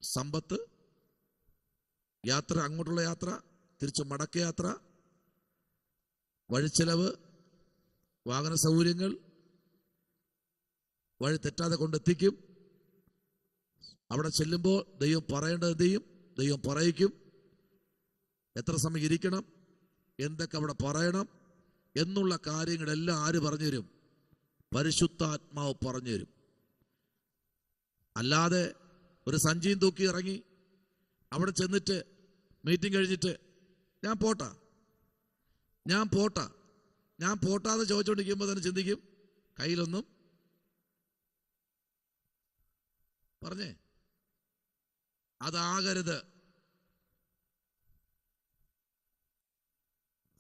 സമ്പത്ത്, യാത്ര, അങ്ങോട്ടുള്ള യാത്ര, തിരിച്ച് മടക്കയാത്ര, വഴിച്ചെലവ്, വാഹന സൗകര്യങ്ങൾ, വഴി തെറ്റാതെ കൊണ്ടെത്തിക്കും. അവിടെ ചെല്ലുമ്പോൾ ദൈവം പറയേണ്ടത് ചെയ്യും, ദൈവം പറയിക്കും. എത്ര സമയം ഇരിക്കണം, എന്തൊക്കെ അവിടെ പറയണം എന്നുള്ള കാര്യങ്ങളെല്ലാം ആര് പറഞ്ഞു തരും? പരിശുദ്ധാത്മാവ് പറഞ്ഞു തരും. അല്ലാതെ ഒരു സഞ്ചിയും തൂക്കി ഇറങ്ങി അവിടെ ചെന്നിട്ട് മീറ്റിംഗ് കഴിഞ്ഞിട്ട് ഞാൻ പോട്ടാന്ന് ചോദിച്ചുകൊണ്ടിരിക്കുമ്പോൾ തന്നെ ചിന്തിക്കും, കയ്യിലൊന്നും പറഞ്ഞേ. അതാകരുത്.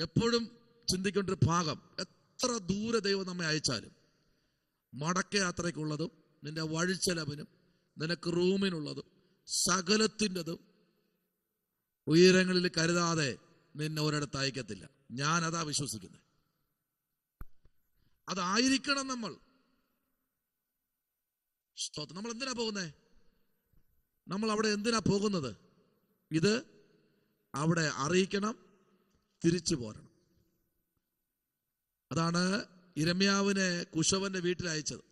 എപ്പോഴും ചിന്തിക്കേണ്ട ഒരു ഭാഗം, എത്ര ദൂരെ ദൈവം നമ്മെ അയച്ചാലും മടക്കയാത്രയ്ക്കുള്ളതും നിന്റെ വഴിച്ചെലവിനും നിനക്ക് റൂമിനുള്ളതും സകലത്തിൻ്റെതും ഉയരങ്ങളിൽ കരുതാതെ നിന്നെ ഒരിടത്ത് അയക്കത്തില്ല. ഞാൻ അതാ വിശ്വസിക്കുന്നത്. അതായിരിക്കണം നമ്മൾ. നമ്മൾ എന്തിനാ പോകുന്നേ? നമ്മൾ അവിടെ എന്തിനാ പോകുന്നത്? ഇത് അവിടെ അറിയിക്കണം, തിരിച്ചു പോരണം. അതാണ് യിരെമ്യാവിനെ കുശവന്റെ വീട്ടിൽ അയച്ചത്.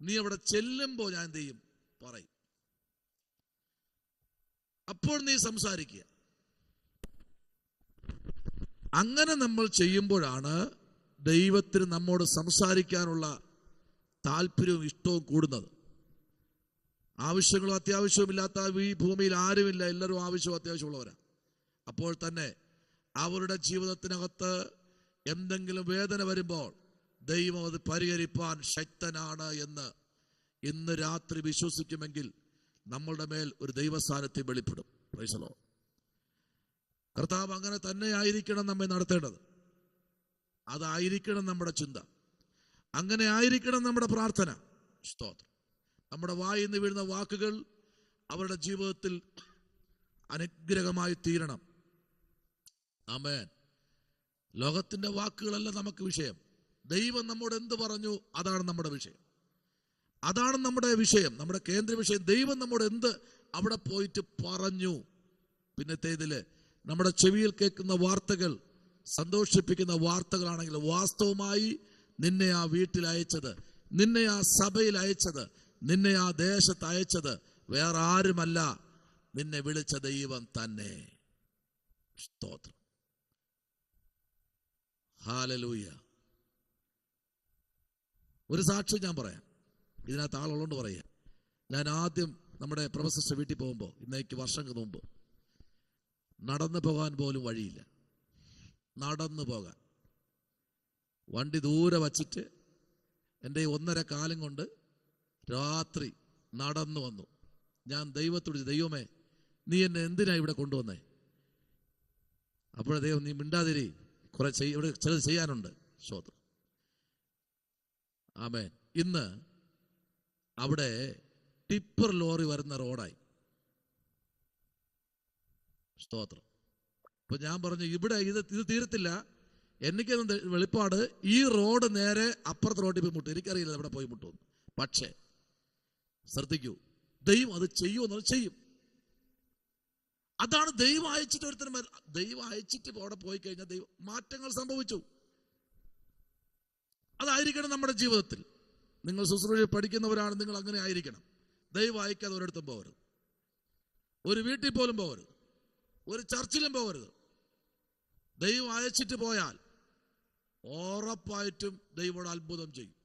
നീ അവിടെ ചെല്ലുമ്പോ ഞാൻ എന്ത് ചെയ്യും? പറയും. അപ്പോൾ നീ സംസാരിക്കുക. അങ്ങനെ നമ്മൾ ചെയ്യുമ്പോഴാണ് ദൈവത്തിന് നമ്മോട് സംസാരിക്കാനുള്ള താല്പര്യവും ഇഷ്ടവും കൂടുന്നത്. ആവശ്യങ്ങളും അത്യാവശ്യവും ഇല്ലാത്ത ഈ ഭൂമിയിൽ ആരുമില്ല. എല്ലാവരും ആവശ്യവും അത്യാവശ്യമുള്ളവരാ. അപ്പോൾ തന്നെ അവരുടെ ജീവിതത്തിനകത്ത് എന്തെങ്കിലും വേദന വരുമ്പോൾ ദൈവം അത് പരിഹരിപ്പാൻ ശക്തനാണ് എന്ന് ഇന്ന് രാത്രി വിശ്വസിക്കുമെങ്കിൽ നമ്മളുടെ മേൽ ഒരു ദൈവസാന്നിധ്യം വെളിപ്പെടും. Praise the Lord. കർത്താവ് അങ്ങനെ തന്നെ ആയിരിക്കണം നമ്മെ നടത്തേണ്ടത്. അതായിരിക്കണം നമ്മുടെ ചിന്ത. അങ്ങനെ ആയിരിക്കണം നമ്മുടെ പ്രാർത്ഥന. സ്തോത്രം. നമ്മുടെ വായിൽ നിന്ന് വീഴുന്ന വാക്കുകൾ അവരുടെ ജീവിതത്തിൽ അനുഗ്രഹമായി തീരണം. ആമേൻ. ലോകത്തിന്റെ വാക്കുകളല്ല നമുക്ക് വിഷയം. ദൈവം നമ്മോട് എന്ത് പറഞ്ഞു അതാണ് നമ്മുടെ വിഷയം. അതാണ് നമ്മുടെ വിഷയം, നമ്മുടെ കേന്ദ്ര വിഷയം. ദൈവം നമ്മോട് എന്ത് അവിടെ പോയിട്ട് പറഞ്ഞു. പിന്നത്തേതില് നമ്മുടെ ചെവിയിൽ കേൾക്കുന്ന വാർത്തകൾ സന്തോഷിപ്പിക്കുന്ന വാർത്തകളാണെങ്കിൽ വാസ്തവമായി നിന്നെ ആ വീട്ടിൽ അയച്ചത്, നിന്നെ ആ സഭയിൽ അയച്ചത്, നിന്നെ ആ ദേശത്ത് അയച്ചത് വേറെ ആരുമല്ല, നിന്നെ വിളിച്ച ദൈവം തന്നെ. സ്തോത്രം. ഹല്ലേലൂയ. ഒരു സാക്ഷ്യം ഞാൻ പറയാം. ഇതിനകത്ത് ആളുള്ളതുകൊണ്ട് പറയാം. ഞാൻ ആദ്യം നമ്മുടെ പ്രൊഫസർ വീട്ടിൽ പോകുമ്പോൾ, ഇന്നേക്ക് വർഷങ്ങൾക്ക് മുമ്പ്, നടന്നു പോകാൻ പോലും വഴിയില്ല. നടന്നു പോകാൻ വണ്ടി ദൂരെ വച്ചിട്ട് എൻ്റെ 1.5 കാലം കൊണ്ട് രാത്രി നടന്നു വന്നു. ഞാൻ ദൈവത്തോട്, ദൈവമേ നീ എന്നെ എന്തിനാ ഇവിടെ കൊണ്ടുവന്നേ? അപ്പോഴദ്ദേഹം നീ മിണ്ടാതിരി, കുറെ ഇവിടെ ചിലത് ചെയ്യാനുണ്ട്. സ്തോത്രം. ആമേൻ. ഇന്ന് അവിടെ ടിപ്പർ ലോറി വരുന്ന റോഡായി. സ്തോത്രം. അപ്പൊ ഞാൻ പറഞ്ഞു ഇവിടെ ഇത് തീരത്തില്ല. എനിക്ക് വെളിപ്പാട് ഈ റോഡ് നേരെ അപ്പുറത്തെ റോഡിൽ പോയി മുട്ടും. എനിക്കറിയില്ല അവിടെ പോയി മുട്ടുമെന്ന്. പക്ഷേ ശ്രദ്ധിക്കൂ, ദൈവം അത് ചെയ്യുമെന്നത് ചെയ്യും. അതാണ് ദൈവം അയച്ചിട്ട് ഒരുത്തരം. ദൈവം അയച്ചിട്ട് അവിടെ പോയി കഴിഞ്ഞാൽ ദൈവം മാറ്റങ്ങൾ സംഭവിച്ചു. അതായിരിക്കണം നമ്മുടെ ജീവിതത്തിൽ. നിങ്ങൾ ശുശ്രൂഷ പഠിക്കുന്നവരാണ്, നിങ്ങൾ അങ്ങനെ ആയിരിക്കണം. ദൈവം അയക്കാതെ ഒരിടത്തും പോകരുത്, ഒരു വീട്ടിൽ പോലും പോകരുത്, ഒരു ചർച്ചിലും പോകരുത്. ദൈവം അയച്ചിട്ട് പോയാൽ ഉറപ്പായിട്ടും ദൈവം അത്ഭുതം ചെയ്യും.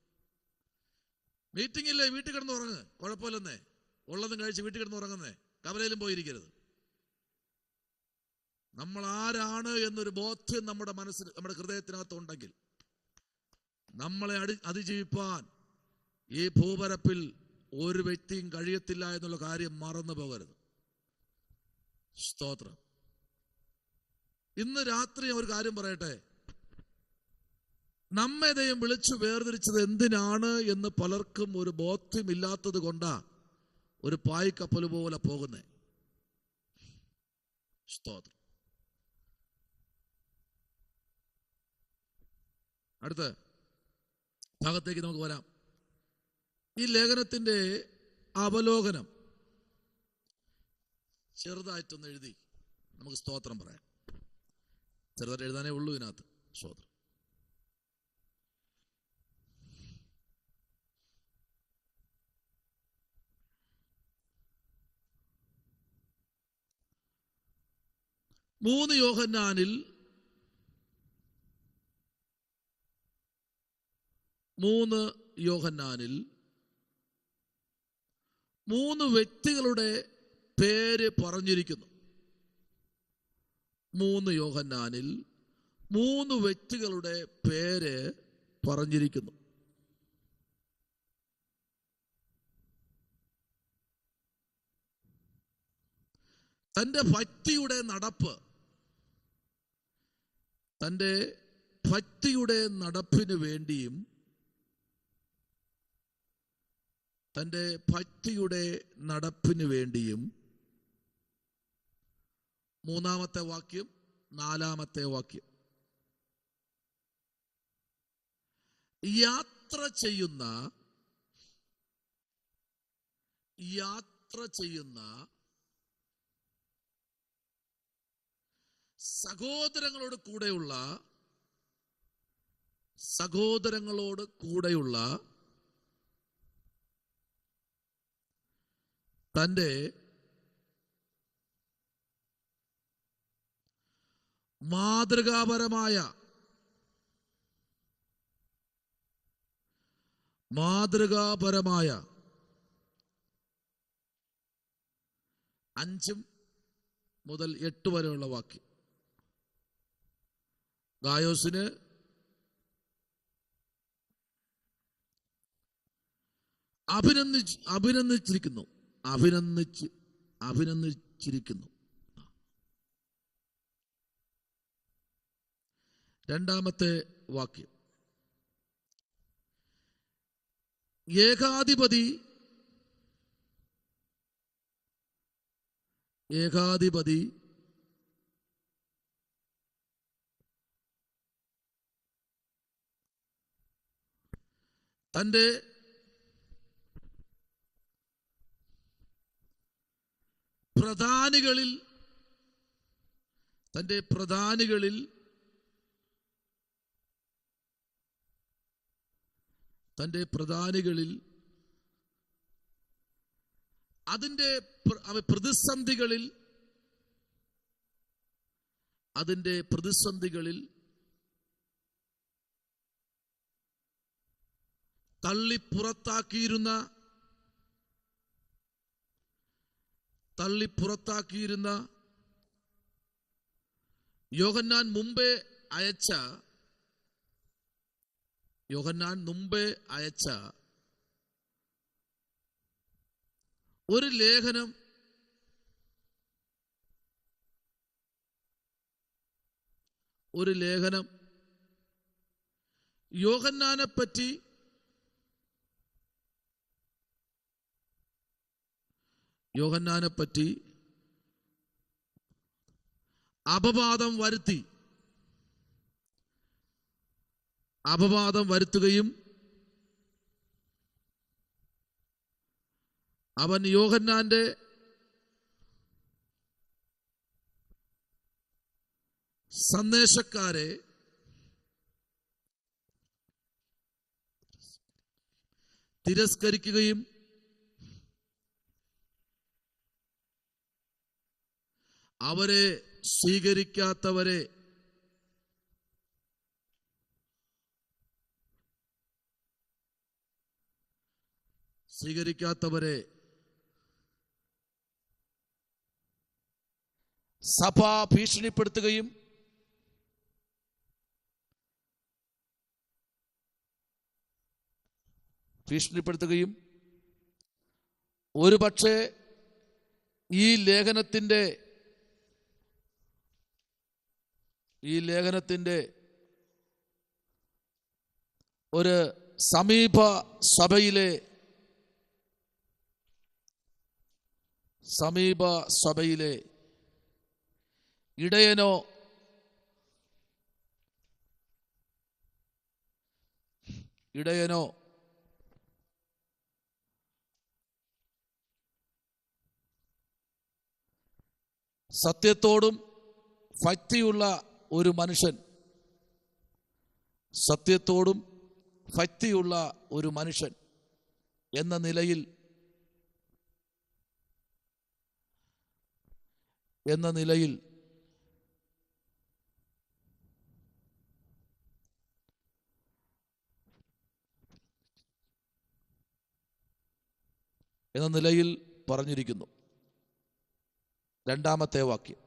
മീറ്റിംഗ് ഇല്ലേ, വീട്ടിൽ കിടന്ന് ഉറങ്ങ്, കുഴപ്പമില്ലെന്നേ. ഉള്ളതും കഴിച്ച് വീട്ടിൽ കിടന്ന് ഉറങ്ങുന്നേ, കവലയിലും പോയിരിക്കരുത്. നമ്മൾ ആരാണ് എന്നൊരു ബോധ്യം നമ്മുടെ മനസ്സിൽ, നമ്മുടെ ഹൃദയത്തിനകത്തുണ്ടെങ്കിൽ നമ്മളെ അതിജീവിപ്പാൻ ഈ ഭൂപരപ്പിൽ ഒരു വ്യക്തിയും കഴിയത്തില്ല എന്നുള്ള കാര്യം മറന്നു പോകരുത്. സ്തോത്രം. ഇന്ന് രാത്രി ഒരു കാര്യം പറയട്ടെ. നമ്മെ ദൈവം വിളിച്ചു വേർതിരിച്ചത് എന്തിനാണ് എന്ന് പലർക്കും ഒരു ബോധ്യമില്ലാത്തത് കൊണ്ടാ ഒരു പായ്ക്കപ്പൽ പോലെ പോകുന്നേ. സ്തോത്രം. അടുത്ത ഭാഗത്തേക്ക് നമുക്ക് വരാം. ഈ ലേഖനത്തിന്റെ അവലോകനം ചെറുതായിട്ടൊന്ന് എഴുതി നമുക്ക് സ്തോത്രം പറയാം. ചെറുതായിട്ട് എഴുതാനേ ഉള്ളൂ ഇതിനകത്ത്. സ്തോത്രം. മൂന്ന് യോഹന്നാനിൽ മൂന്ന് വ്യക്തികളുടെ പേര് പറഞ്ഞിരിക്കുന്നു. 3 യോഹന്നാനിൽ 3 വ്യക്തികളുടെ പേര് പറഞ്ഞിരിക്കുന്നു. തൻ്റെ ഭക്തിയുടെ നടപ്പിന് വേണ്ടിയും മൂന്നാമത്തെ വാക്യം, 4-ാമത്തെ വാക്യം, യാത്ര ചെയ്യുന്ന സഹോദരങ്ങളോട് കൂടെയുള്ള തൻ്റെ മാതൃകാപരമായ 5 മുതൽ 8 വരെയുള്ള വാക്യം. ഗായോസിന് അഭിനന്ദിച്ചിരിക്കുന്നു. രണ്ടാമത്തെ വാക്യം, ഏകാധിപതി തൻ്റെ പ്രധാനികളിൽ അതിൻ്റെ പ്രതിസന്ധികളിൽ തള്ളിപ്പുറത്താക്കിയിരുന്ന യോഹന്നാൻ മുമ്പേ അയച്ച ഒരു ലേഖനം ഒരു ലേഖനം യോഹന്നാനെ പറ്റി അപവാദം വരുത്തുകയും അവൻ യോഹന്നാന്റെ സന്ദേശക്കാരെ തിരസ്കരിക്കുകയും അവരെ സ്വീകരിക്കാത്തവരെ സഭ ഭീഷണിപ്പെടുത്തുകയും ഒരുപക്ഷെ ഈ ലേഖനത്തിന്റെ ഒരു സമീപ സഭയിലെ ഇടയനോ സത്യത്തോടും ഭക്തിയുള്ള ഒരു മനുഷ്യൻ എന്ന നിലയിൽ പറഞ്ഞിരിക്കുന്നു. രണ്ടാമത്തെ വാക്യം,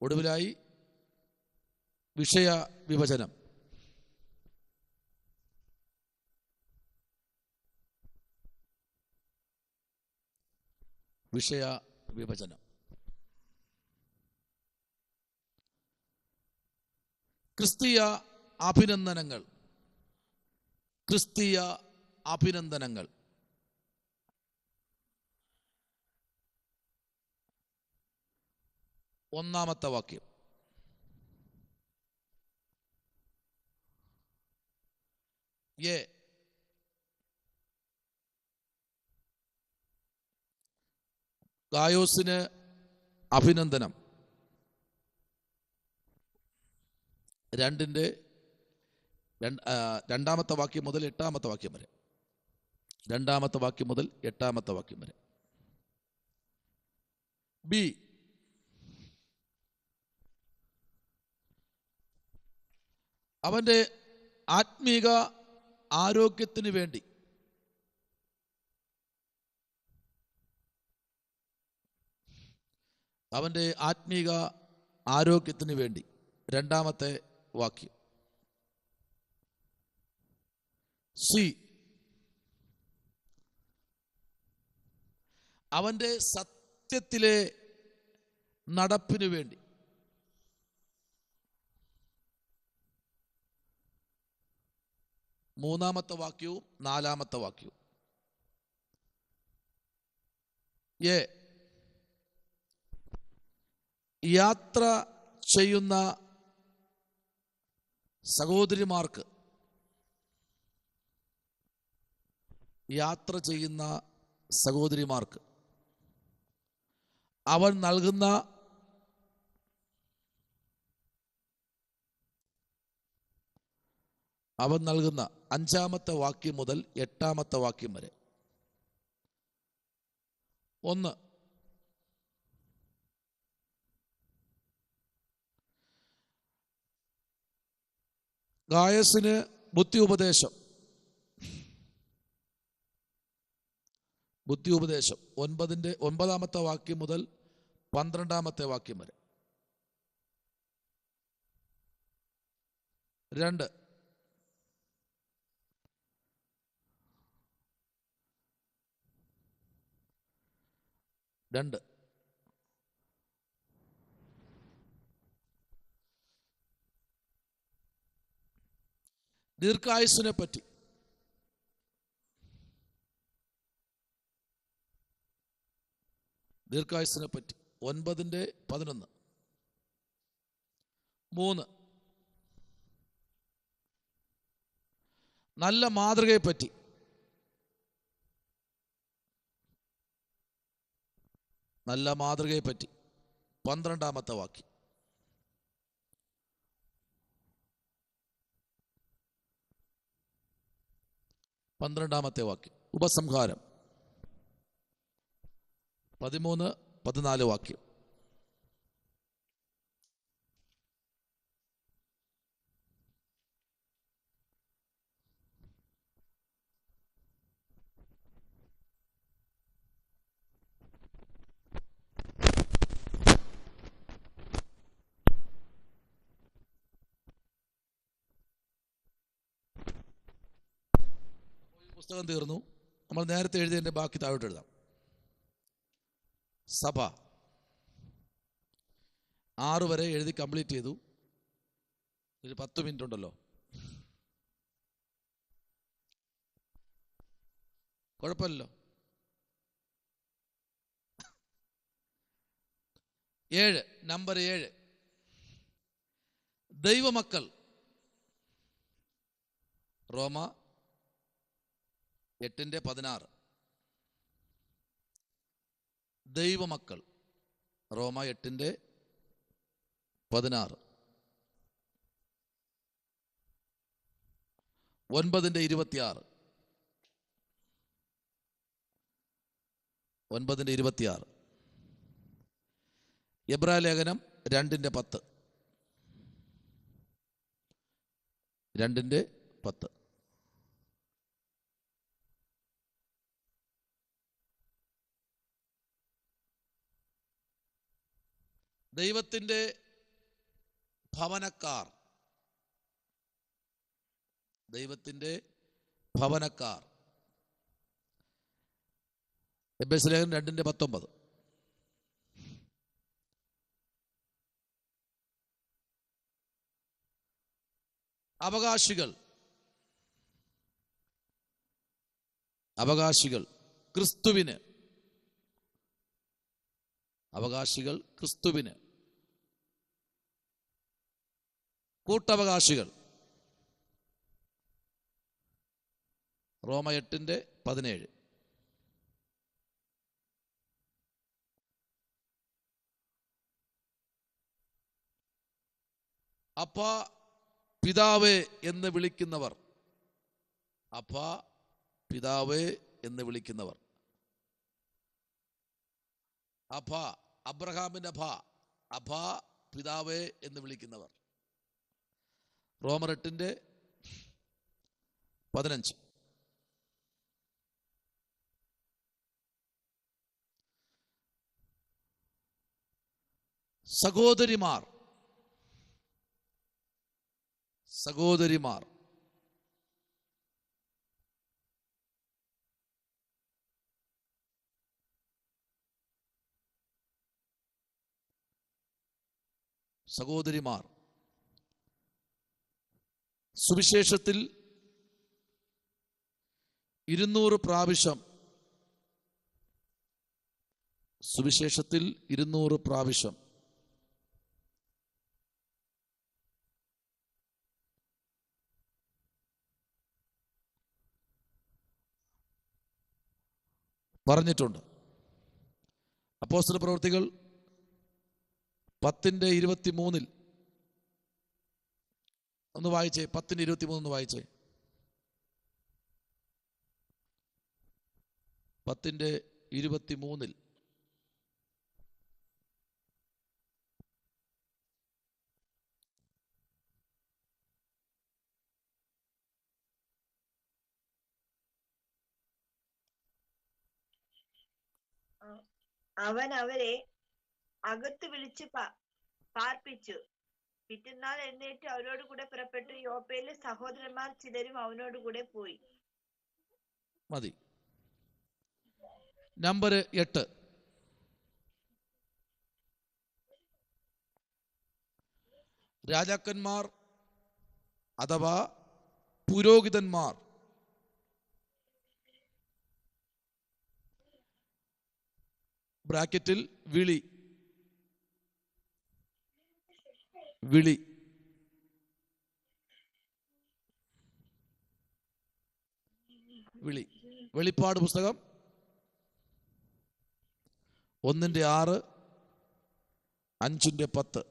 ഒടുവിലായി വിഷയ വിഭജനം. ക്രിസ്തീയ അഭിനന്ദനങ്ങൾ. ഒന്നാമത്തെ വാക്യം, ഗായോസിന് അഭിനന്ദനം. രണ്ടാമത്തെ വാക്യം മുതൽ എട്ടാമത്തെ വാക്യം വരെ. ബി, അവന്റെ ആത്മീക ആരോഗ്യത്തിന് വേണ്ടി രണ്ടാമത്തെ വാക്യം. സി, അവന്റെ സത്യത്തിലെ നടപ്പിനു വേണ്ടി. മൂന്നാമത്തെ വാക്യവും നാലാമത്തെ വാക്യവും. യാത്ര ചെയ്യുന്ന സഹോദരിമാർക്ക് അവൻ നൽകുന്ന അഞ്ചാമത്തെ വാക്യം മുതൽ എട്ടാമത്തെ വാക്യം വരെ. 1, ഗായസിന് ബുദ്ധി ഉപദേശം. 9-ാമത്തെ വാക്യം മുതൽ 12-ാമത്തെ വാക്യം വരെ. 2, 2. ദീർഘായുസ്സിനെ പറ്റി. ദീർഘായുസ്സിനെ പറ്റി 9:11. 3. നല്ല മാതൃകയെ പറ്റി. നല്ല മാതൃകയെ പറ്റി 12-ാമത്തെ വാക്യം. 12-ാമത്തെ വാക്യം ഉപസംഹാരം 13-14 വാക്യം. പുസ്തകം തീർന്നു. നമ്മൾ നേരത്തെ എഴുതിയതിൻ്റെ ബാക്കി താഴോട്ട് എഴുതാം. സഭ 6 വരെ എഴുതി കംപ്ലീറ്റ് ചെയ്തു. ഒരു 10 മിനിറ്റ് ഉണ്ടല്ലോ, കുഴപ്പമില്ലല്ലോ. 7, നമ്പർ 7, ദൈവമക്കൾ. റോമ 8:16. ദൈവമക്കൾ. റോമ 8:16. 9:26. 9:26. എബ്രായലേഖനം 2:10. 2:10. ദൈവത്തിൻ്റെ ഭവനക്കാർ. ദൈവത്തിൻ്റെ ഭവനക്കാർ. എഫെസ്യ ലേഖനം 2:19. അവകാശികൾ. അവകാശികൾ ക്രിസ്തുവിന്. അവകാശികൾ ക്രിസ്തുവിന്. കൂട്ടവകാശികൾ. റോമ 8:17. അപ്പ പിതാവേ എന്ന് വിളിക്കുന്നവർ. അപ്പ പിതാവേ എന്ന് വിളിക്കുന്നവർ. അഭ, അബ്രഹാമിന്റെ അഭ. അഭ പിതാവേ എന്ന് വിളിക്കുന്നവർ. റോമർ 8:15. സഹോദരിമാർ. സഹോദരിമാർ. സഹോദരിമാർ. സുവിശേഷത്തിൽ 200 പ്രാവശ്യം. സുവിശേഷത്തിൽ 200 പ്രാവശ്യം പറഞ്ഞിട്ടുണ്ട്. അപ്പോസ്തല പ്രവൃത്തികൾ 10:23 ഒന്ന് വായിച്ചേ. 10:23 ഒന്ന് വായിച്ചേ. 10:23. അവൻ അവരെ അകത്ത് വിളിച്ച് പാർപ്പിച്ചു. പിറ്റന്നാൾ എഴുന്നേറ്റ് അവരോട് കൂടെ പുറപ്പെട്ടു. യോപ്പയിലെ സഹോദരന്മാർ ചിലരും അവനോട് കൂടെ പോയി. മതി. നമ്പർ 8. രാജാക്കന്മാർ അഥവാ പുരോഹിതന്മാർ ബ്രാക്കറ്റിൽ വിളി വിളി വിളി വെളിപ്പാട് പുസ്തകം 1:6, 5:10.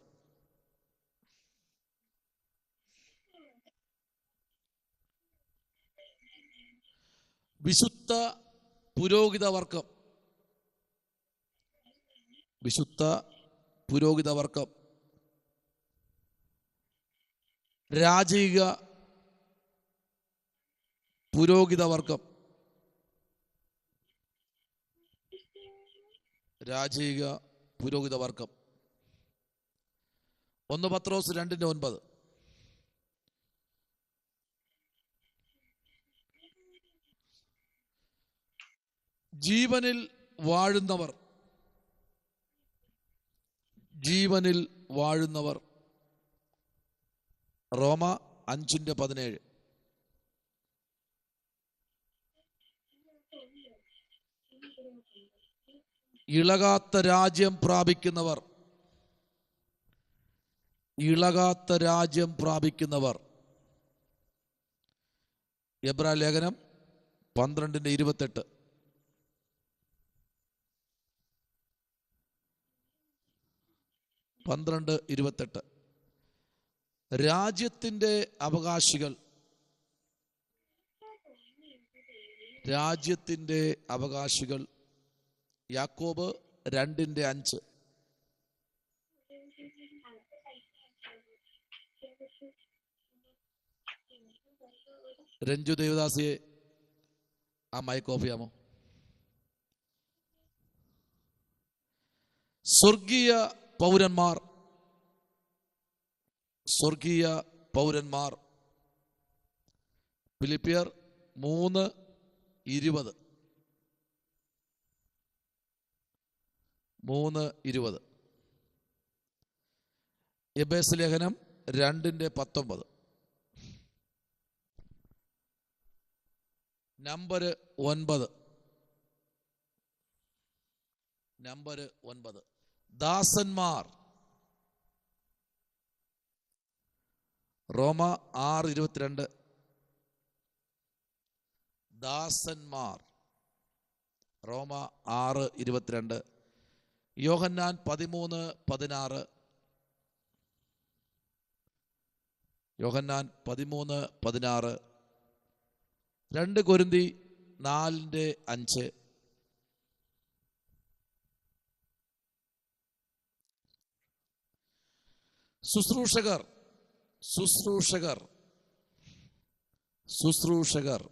വിശുദ്ധ പുരോഹിതവർഗം, വിശുദ്ധ പുരോഹിതവർഗം, രാജകീയ പുരോഹിതവർഗം, രാജകീയ പുരോഹിതവർഗം. 1 പത്രോസ് 2:9. ജീവനിൽ വാഴുന്നവർ, ജീവനിൽ വാഴുന്നവർ. റോമ 5:17. ഇളകാത്ത രാജ്യം പ്രാപിക്കുന്നവർ, ഇളകാത്ത രാജ്യം പ്രാപിക്കുന്നവർ. എബ്രായ ലേഖനം 12:28. രാജ്യത്തിന്റെ അവകാശികൾ, രാജ്യത്തിന്റെ അവകാശികൾ. യാക്കോബ് 2:5. രഞ്ജു ദേവദാസിയെ ആ മൈക്ക് ഓഫ് ചെയ്യാമോ? സ്വർഗീയ പൗരന്മാർ, സ്വർഗീയ പൗരന്മാർ. ഫിലിപ്പിയർ 3:20. 3:20. എബേസ് ലേഖനം 2:19. നമ്പർ 9. നമ്പർ 9. ദാസന്മാർ. റോമ 6:22. ദാസന്മാർ. റോമ 6:22. യോഹന്നാൻ 13:16. യോഹന്നാൻ 13:16. 2 കൊരിന്തി 4:5. ശുശ്രൂഷകർ, ശുശ്രൂഷകർ, ശുശ്രൂഷകർ.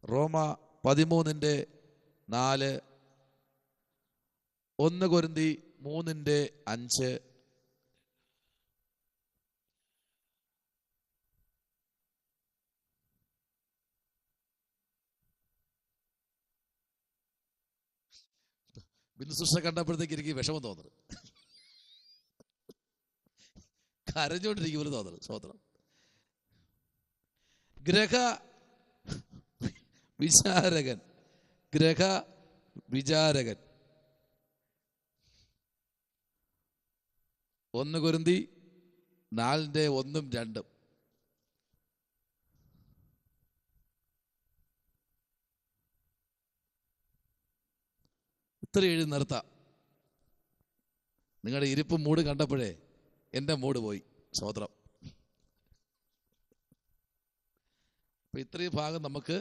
റോമ 13:4. 1 കൊരിന്തി 3:5. ബിന്ദുസുഷ കണ്ടപ്പോഴത്തേക്ക് എനിക്ക് വിഷമം തോന്നുന്നു, കരഞ്ഞുകൊണ്ടിരിക്കുമ്പോൾ തോന്നുന്നു. സ്വതന്ത്രം. ഗ്രഹ വിചാരകൻ, ഗ്രഹ വിചാരകൻ. 1 കൊരിന്തി 4:1-2. ഇത്ര എഴുതി നിർത്താം. നിങ്ങളുടെ ഇരിപ്പും മൂഡ് കണ്ടപ്പോഴേ എൻ്റെ മൂഡ് പോയി. സ്വതന്ത്രം. അപ്പൊ ഇത്രയും ഭാഗം നമുക്ക്